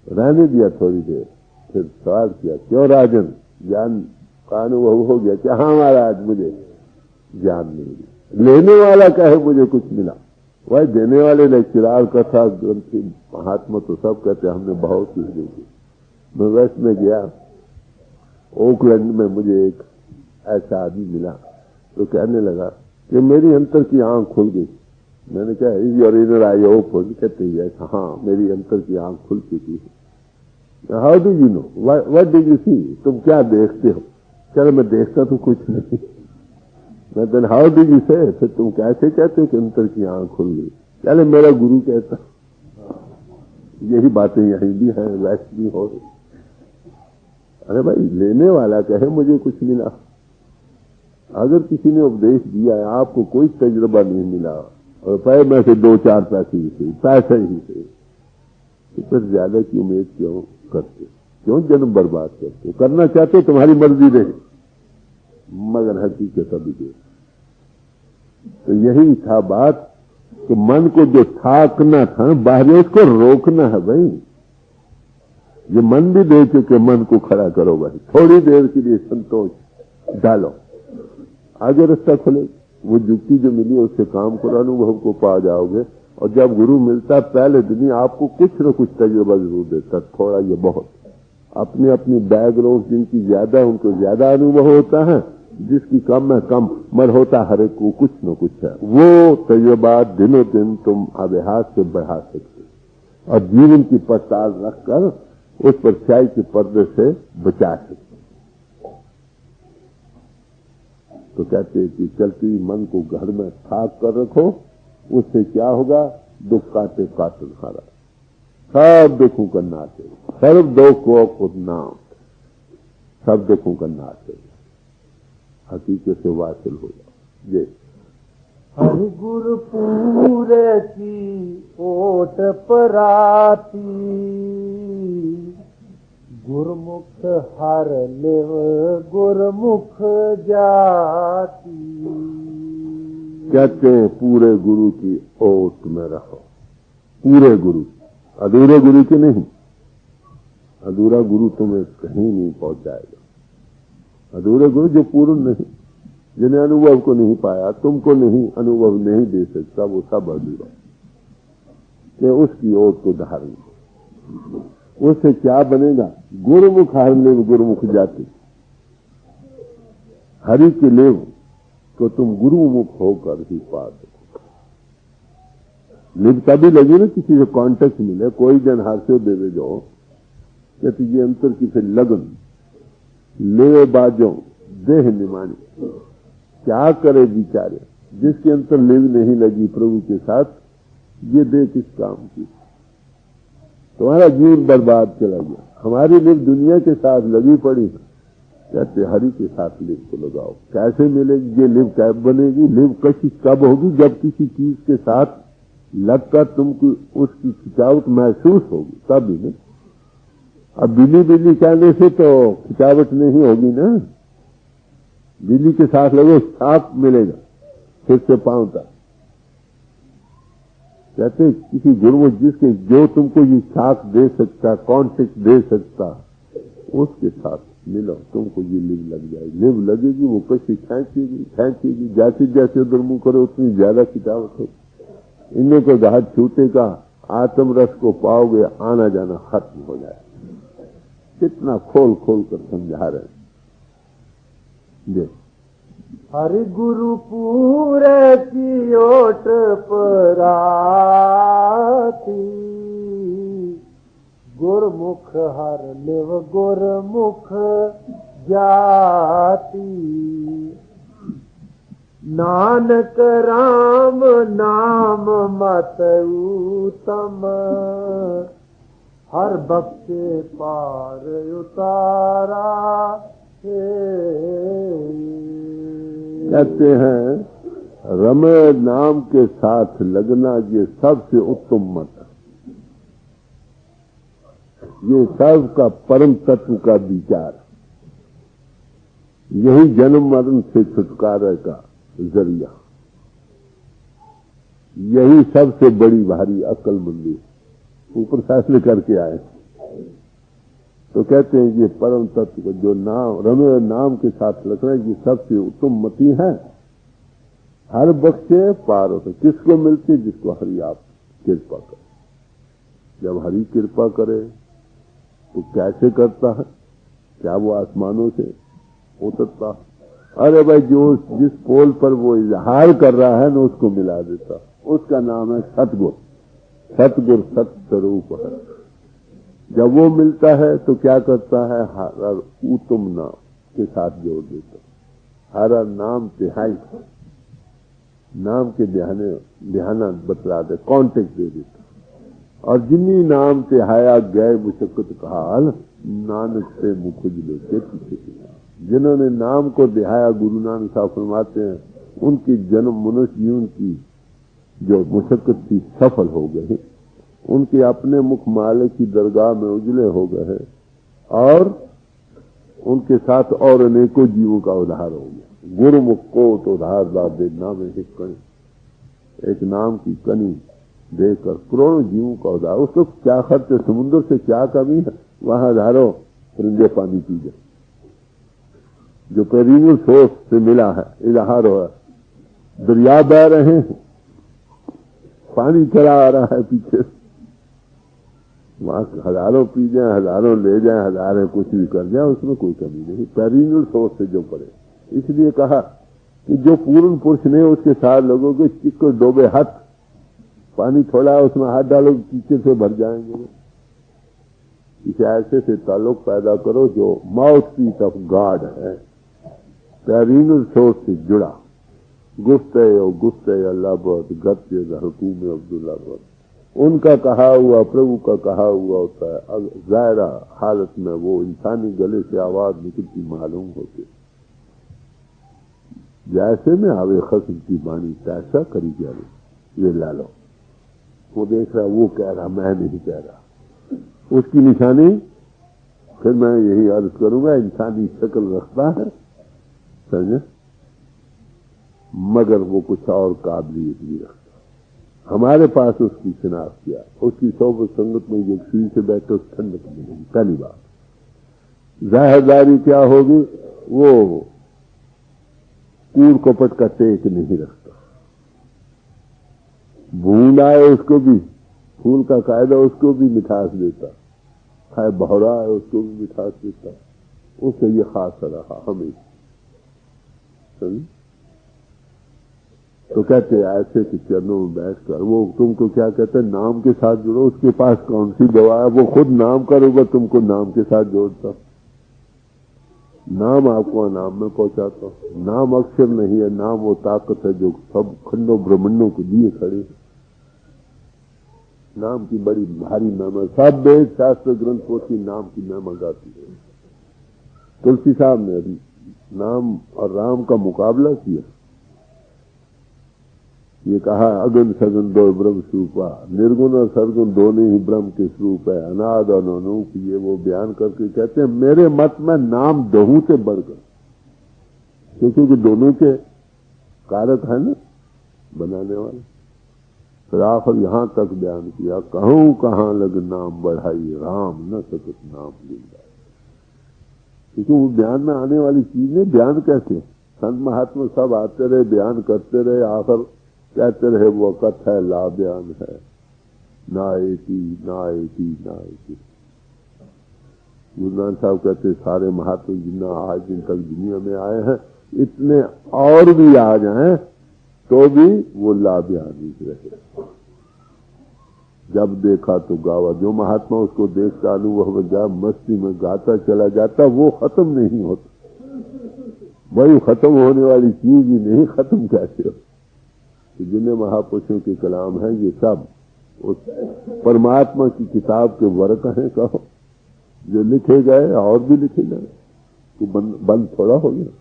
रहने दिया थोड़ी देर, फिर सवाल किया, क्यों राजन, ज्ञान का अनुभव हो गया क्या? हाँ महाराज, मुझे ज्ञान नहीं मिला। लेने वाला कहे मुझे कुछ मिला, वह देने वाले लेक्चरार, कथा ग्रंथी, महात्मा तो सब कहते हमने बहुत कुछ देखी। मैं वेस्ट में गया, ओकलैंड में मुझे एक ऐसा आदमी मिला, तो कहने लगा कि मेरी अंतर की आंख खुल गई। मैंने कहा is your inner I open? कहते ही ऐसा, हाँ मेरी अंतर की आंख खुल चुकी है। How do you know, what do you see? तुम क्या देखते हो? चलो मैं देखता तो कुछ नहीं। मैं देन हाउ डू यू से, फिर तुम कैसे कहते हो कि अंतर की आंख खुल गई? चले मेरा गुरु कहता। यही बातें यहीं भी हैं, वैसे भी हो। अरे भाई, लेने वाला कहे मुझे कुछ मिला। अगर किसी ने उपदेश दिया है, आपको कोई तजुर्बा नहीं मिला, और पैर में से 2-4 पैसे ही से, पैसे ही से, तो फिर ज्यादा की उम्मीद क्यों करते? क्यों जन्म बर्बाद करते? करना चाहते तुम्हारी मर्जी रहे, मगर हकीकत अभी दे। तो यही था बात कि मन को जो ठाकना था, बाहर उसको रोकना है भाई। ये मन भी दे चुके, मन को खड़ा करो भाई, थोड़ी देर के लिए संतोष डालो, आगे रास्ता खुले। वो युक्ति जो मिली उससे काम करो, अनुभव को पा जाओगे। और जब गुरु मिलता पहले दिन ही आपको कुछ न कुछ तजुर्बा जरूर देता, थोड़ा ये बहुत। अपनी अपनी बैकग्राउंड जिनकी ज्यादा है उनको ज्यादा अनुभव होता है, जिसकी कम है कम, मर होता हर एक को कुछ न कुछ है। वो तजुर्बा दिनों दिन तुम अभ्यास से बढ़ा सकते, और जीवन की पड़ताल रखकर उस परछाई के पर्दे से बचा सकते। तो कहते हैं कि चलती मन को घर में ठाक कर रखो, उससे क्या होगा? दुख काटे काटन हारा, सब दुखों का नाश है, सर्व दुखों को नाम, सब दुखों का नाश है, हकीकत से वासिल होगा। ये हरि गुरु पूरे की ओट पराती, गुरमुख हर लेव गुरमुख जाती। कहते हैं पूरे गुरु की ओट में रहो, पूरे गुरु, अधूरे गुरु की नहीं। अधूरा गुरु तुम्हें कहीं नहीं पहुंचाएगा। अधूरे गुरु जो पूर्ण नहीं, जिन्हें अनुभव को नहीं पाया, तुमको नहीं अनुभव नहीं दे सकता, वो सब अधूरा। कि उसकी ओट को धारण करो, उससे क्या बनेगा? गुरुमुख हर लेव गुरुमुख जाति। हरि के लेव को तुम गुरुमुख होकर ही पा सको। लिव तभी लगी ना, किसी से कॉन्टेक्ट मिले, कोई जन हाथ से दे जो, कहते ये अंतर की फिर लगन ले बाजो देह निमानी। क्या करे बिचारे, जिसके अंतर लिव नहीं लगी प्रभु के साथ, ये देह किस काम की? तुम्हारा जीवन बर्बाद चला गया। हमारी लिव दुनिया के साथ लगी पड़ी, कहते हरि के साथ लिव को लगाओ। कैसे मिलेगी ये लिव? कैब बनेगी लिव? कशी कब होगी? जब किसी चीज के साथ लगकर तुमको उसकी खिंचावट महसूस होगी, तभी ना। अब बिल्ली बिल्ली कहने से तो खिंचावट नहीं होगी ना। बिल्ली के साथ लगो, छाप मिलेगा फिर से पांव तक। कहते किसी गुरुमुख जिसके जो तुमको ये छाप दे सकता, कॉन्टेक्ट दे सकता, उसके साथ मिलो, तुमको ये लिव लग जाएगी। लिव लगेगी, वो कशी खींचेगी। जैसे जैसे उधर मुंह करो उतनी ज्यादा खिंचावट हो। इनमें को घाट छूटेगा, आत्म रस को पाओगे, आना जाना खत्म हो जाए। कितना खोल खोल कर समझा रहे हैं। हरि गुरु पूरे की ओट पराती, गुरमुख हर लिव गुरमुख जाती। नानक राम नाम मत उत्तम, हर बख्शे पार उतारा। कहते हैं रम नाम के साथ लगना ये सबसे उत्तम मत है। ये सब का परम तत्व का विचार, यही जन्म मरण से छुटकारा का जरिया, यही सबसे बड़ी भारी अक्लमंदी। ऊपर फैसले करके आए तो कहते हैं ये परम तत्व को जो नाम रमे नाम के साथ लग रहा है, ये सबसे उत्तम मति है। हर बख्शे पार होते, किसको मिलती? जिसको हरि आप कृपा करे। जब हरि कृपा करे तो कैसे करता है? क्या वो आसमानों से उतरता? अरे भाई, जो जिस पोल पर वो इजहार कर रहा है ना, उसको मिला देता। उसका नाम है सतगुर। सतगुर सत्स्वरूप है। जब वो मिलता है तो क्या करता है? हर उत्तम नाम के साथ जोड़ देता। हर नाम तिहाई नाम के ध्याना बतला दे, कॉन्टेक्ट दे देता। और जिन्हीं नाम तिहाया गए मुशक्कत काल, नानक से मुखुजले के पीछे। जिन्होंने नाम को दिहाया, गुरु नानक साहब फरमाते हैं, उनकी जन्म मनुष्य जीवन की जो मुशक्कत थी सफल हो गई। उनके अपने मुख माले की दरगाह में उजले हो गए और उनके साथ और अनेकों जीवों का उद्धार हो गया। गुरुमुख को तो उद्धार ला दे नाम एक नाम की कनी देकर करोड़ों जीवों का उद्धार। उसको क्या खर्च? समुद्र से क्या कमी है? वहां हजारों परिंदे पानी पी गए। जो पेरिनल सोर्स से मिला है, इजहार हो, दरिया बह रहे हैं, पानी चला आ रहा है पीछे, वहां हजारों पी जाए, हजारों ले जाए, हजारों कुछ भी कर जाए, उसमें कोई कमी नहीं। पेरिनल सोर्स से जो पड़े, इसलिए कहा कि जो पूर्ण पुरुष ने उसके साथ लोगों के चिक्कर डोबे हाथ, पानी थोड़ा है उसमें हाथ डालो, पीछे से भर जाएंगे। इसे ऐसे से ताल्लुक पैदा करो जो माउथ पीस ऑफ गॉड है, पेरिनल सोर्स से जुड़ा। गुफ्ते अल्लाह बहुत गत्य हकूम अब्दुल्ला बहुत, उनका कहा हुआ, प्रभु का कहा हुआ होता है। ज़ाहिरा हालत में वो इंसानी गले से आवाज निकलती मालूम होती, जैसे में आवे खस्म की बानी तैसा करी जा रही। ये ला लो, वो देख रहा, वो कह रहा, मैं नहीं कह रहा। उसकी निशानी फिर मैं यही अर्ज करूंगा, इंसानी शक्ल रखता है, समझे, मगर वो कुछ और काबिलियत भी रखता। हमारे पास उसकी शिनाख्त किया, उसकी सोबत संगत में जो सुई से बैठे उस ठंडक मिलेगी। पहली बात जाहिरदारी क्या होगी? वो कूड़ कपट का टेक नहीं रखता। बूंद आए उसको भी, फूल का कायदा उसको भी मिठास देता, खाए बहरा है उसको भी मिठास देता। उससे ये खास रहा हमेशा। तो कहते ऐसे कि चरणों में बैठकर वो तुमको क्या कहते हैं, नाम के साथ जुड़ो। उसके पास कौन सी दवा है? वो खुद नाम करोगे, तुमको नाम के साथ जोड़ता। नाम आपको नाम में पहुंचाता। नाम अक्षर नहीं है, नाम वो ताकत है जो सब खंडों ब्रह्मंडों के लिए खड़ी। नाम की बड़ी भारी महिमा, सब वेद शास्त्र ग्रंथ पोथी नाम की महिमा गाती है। तुलसी साहब ने अभी नाम और राम का मुकाबला किया। ये कहा अगन सगन दो ब्रह्म स्वरूपा, निर्गुण और सरगुण दोनों ही ब्रह्म के स्वरूप है, अनाद और अनूप। ये वो बयान करके कहते हैं मेरे मत में नाम दोहू से बढ़कर, क्योंकि दोनों के कारक है ना बनाने वाले। फिर आखिर यहां तक बयान किया, कहूं कहां लग नाम बढ़ाई, राम न सकत नाम जिंदा। क्योंकि वो बयान में आने वाली चीज ने बयान कैसे, संत महात्मा सब आते रहे, बयान करते रहे, आखिर कहते रहे वो कथ है, ला बयान है, ना एती ना एती ना एती। गुरु नानक साहब कहते सारे महात्मा जिन्ना आज दिन तक दुनिया में आए हैं, इतने और भी आ जाएं तो भी वो ला बयान ही रहे। जब देखा तो गावा, जो महात्मा उसको देखता अनुभव में जा मस्ती में गाता चला जाता, वो खत्म नहीं होता। वही खत्म होने वाली चीज ही नहीं, खत्म कैसे हो? जिन्हें महापुरुषों के कलाम है, ये सब उस परमात्मा की किताब के वर्क हैं, कहो जो लिखे गए और भी लिखे गए, तो बंद थोड़ा हो गया।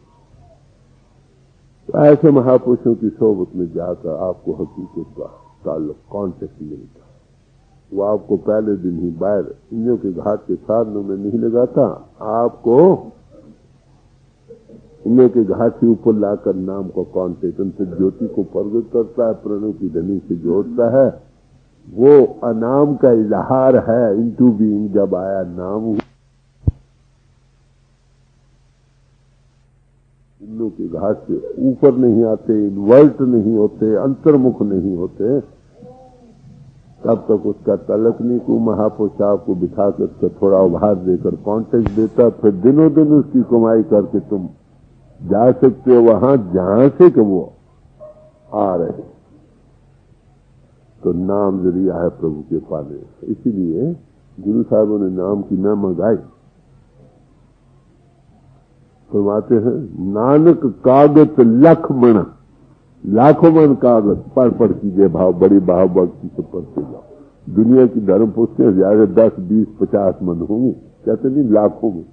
तो ऐसे महापुरुषों की सोबत में जाकर आपको हकीकत का ताल्लुक कॉन्टेक्ट मिलता। वो आपको पहले दिन ही बाहर इंद्रियों के घाट के साधनों में नहीं लगाता, आपको इंद्रियों के घाट के ऊपर लाकर नाम को कांटेक्ट उनसे ज्योति को प्रगट करता है, प्रणव की धनी से जोड़ता है। वो अनाम का इजहार है, इनटू बीइंग जब आया नाम हुआ। इंद्रियों के घाट से ऊपर नहीं आते, इन्वर्ट नहीं होते, अंतर्मुख नहीं होते, तब तक उसका तलक नहीं को महापुरुष आपको बिठा कर उसका थोड़ा उभार देकर कॉन्टेक्ट देता, फिर दिनों दिन उसकी कमाई करके तुम जा सकते हो वहां जहां से कि वो आ रहे। तो नाम जरिया है प्रभु के पाने। इसीलिए गुरु साहबों ने नाम की महिमा गाई। फरमाते हैं नानक कागज लख मण, लाखों मन कागज पढ़ कीजिए भाव, बड़ी भाव भक्ति से पढ़ते जाओ। दुनिया की धर्म पुस्तकें ज्यादा 10, 20, 50 मन होंगी, कहते नहीं लाखों में।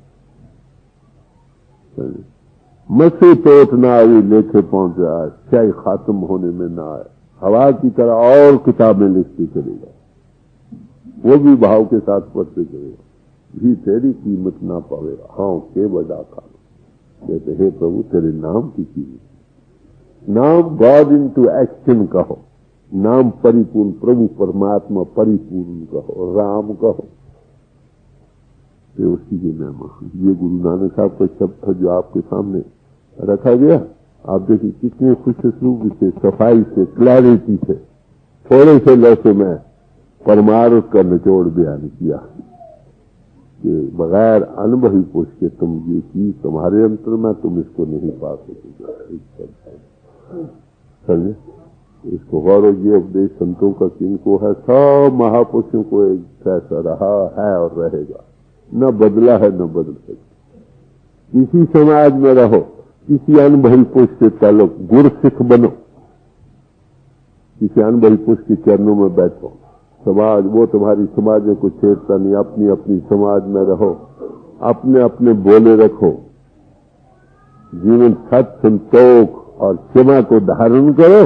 मसी पेट ना आई लेखे पहुंच आए, शाही खात्म होने में ना आए, हवा की तरह और किताबें लिखती चलेगा, वो भी भाव के साथ पढ़ते चलेगा। भी तेरी कीमत ना पावेगा, हाँ के बजा खा। कहते हे प्रभु तेरे नाम की कीमत, नाम गॉड इनटू एक्शन कहो, नाम परिपूर्ण प्रभु परमात्मा परिपूर्ण कहो, राम कहो, ये उसी की महिमा। ये गुरु नानक साहब का शब्द था जो आपके सामने रखा गया। आप देखिए कितने खुश रूप से, सफाई से, क्लैरिटी से, थोड़े से लफ्ज़ में परमार्थ का निचोड़ बयान किया कि बगैर अनुभवी पूछ के तुम ये चीज तुम्हारे अंतर में तुम इसको नहीं पा सकोगे। समझे? इसको गौरव ये उपदेश संतों का किनको है, सब महापुरुषों को एक कैसा रहा है और रहेगा, न बदला है न बदल सकता। किसी समाज में रहो, किसी अनुभवी पुरुष से ताल्लुक, गुर सिख बनो, किसी अनुभवी पुरुष के चरणों में बैठो, समाज वो तुम्हारी समाज में कुछ छेड़ता नहीं, अपनी अपनी समाज में रहो, अपने अपने बोले रखो, जीवन सत्य संतोष और क्षमा को धारण करो,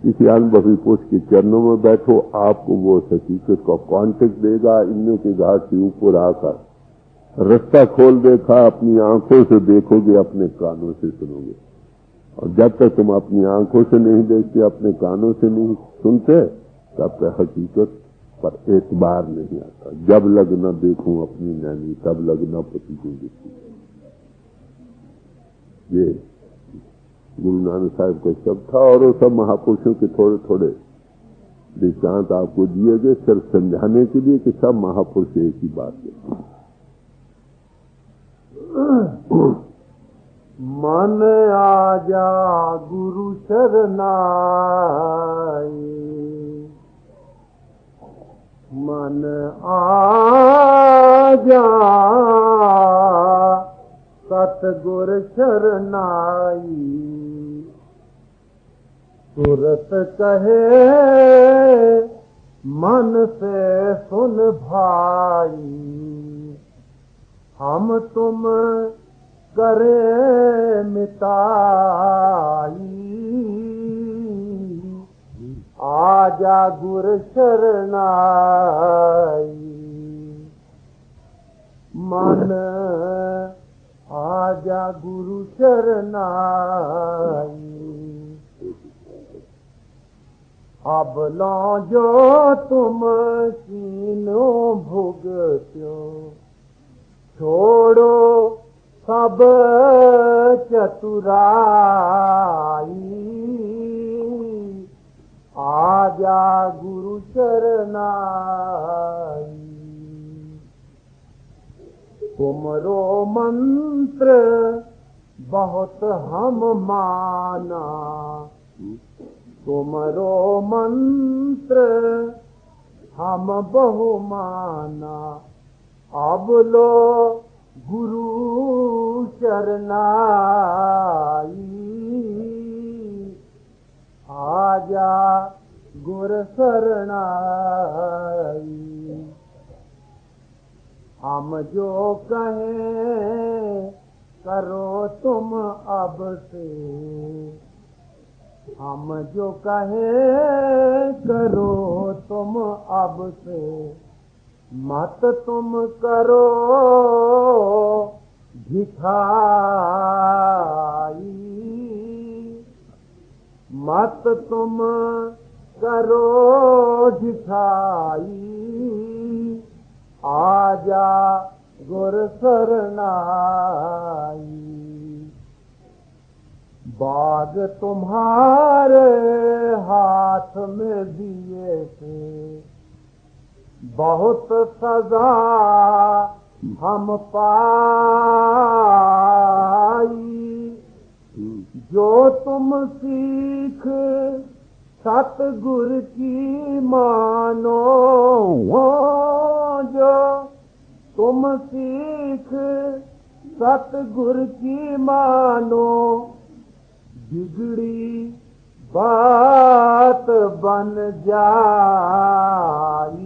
किसी अनुभवी पुरुष के चरणों में बैठो, आपको वो हकीकत का कांटेक्ट देगा। इंद्रियों के घाट से ऊपर आकर रास्ता खोल देखा, अपनी आंखों से देखोगे, अपने कानों से सुनोगे। और जब तक तुम अपनी आंखों से नहीं देखते, अपने कानों से नहीं सुनते, तब तक हकीकत पर एतबार नहीं आता। जब लग न देखूं अपनी नैनी, तब लग न पति को देखूं। ये गुरु नानक साहब का शब्द था। और वो सब महापुरुषों के थोड़े थोड़े दृष्टांत आपको दिए गए सिर्फ समझाने के लिए कि सब महापुरुष एक ही बात है। मन आजा गुरु शरणाई, मन आजा सतगुर शरणाई, तुरत कहे मन से सुन भाई, हम तुम करे मिताई, आजा गुर शरणाई, मन आजा गुरु शरणाई। अब लो जो तुम कीनो भुगत्यो, छोड़ो सब चतुराई, आजा गुरु शरणाई। तुमरो मंत्र बहुत हम माना, तुमरो मंत्र हम बहु माना, अब लो गुरु शरणाई, आजा गुर शरणाई। हम जो कहें करो तुम अब से, हम जो कहे करो तुम अब से, मत तुम करो ढिठाई, मत तुम करो ढिठाई, आजा गुर सरनाई। बाग तुम्हारे हाथ में दिए थे, बहुत सजा हम पाई, जो तुम सीख सतगुर की मानो, जो तुम सीख सतगुर की मानो, बिगड़ी बात बन जाई,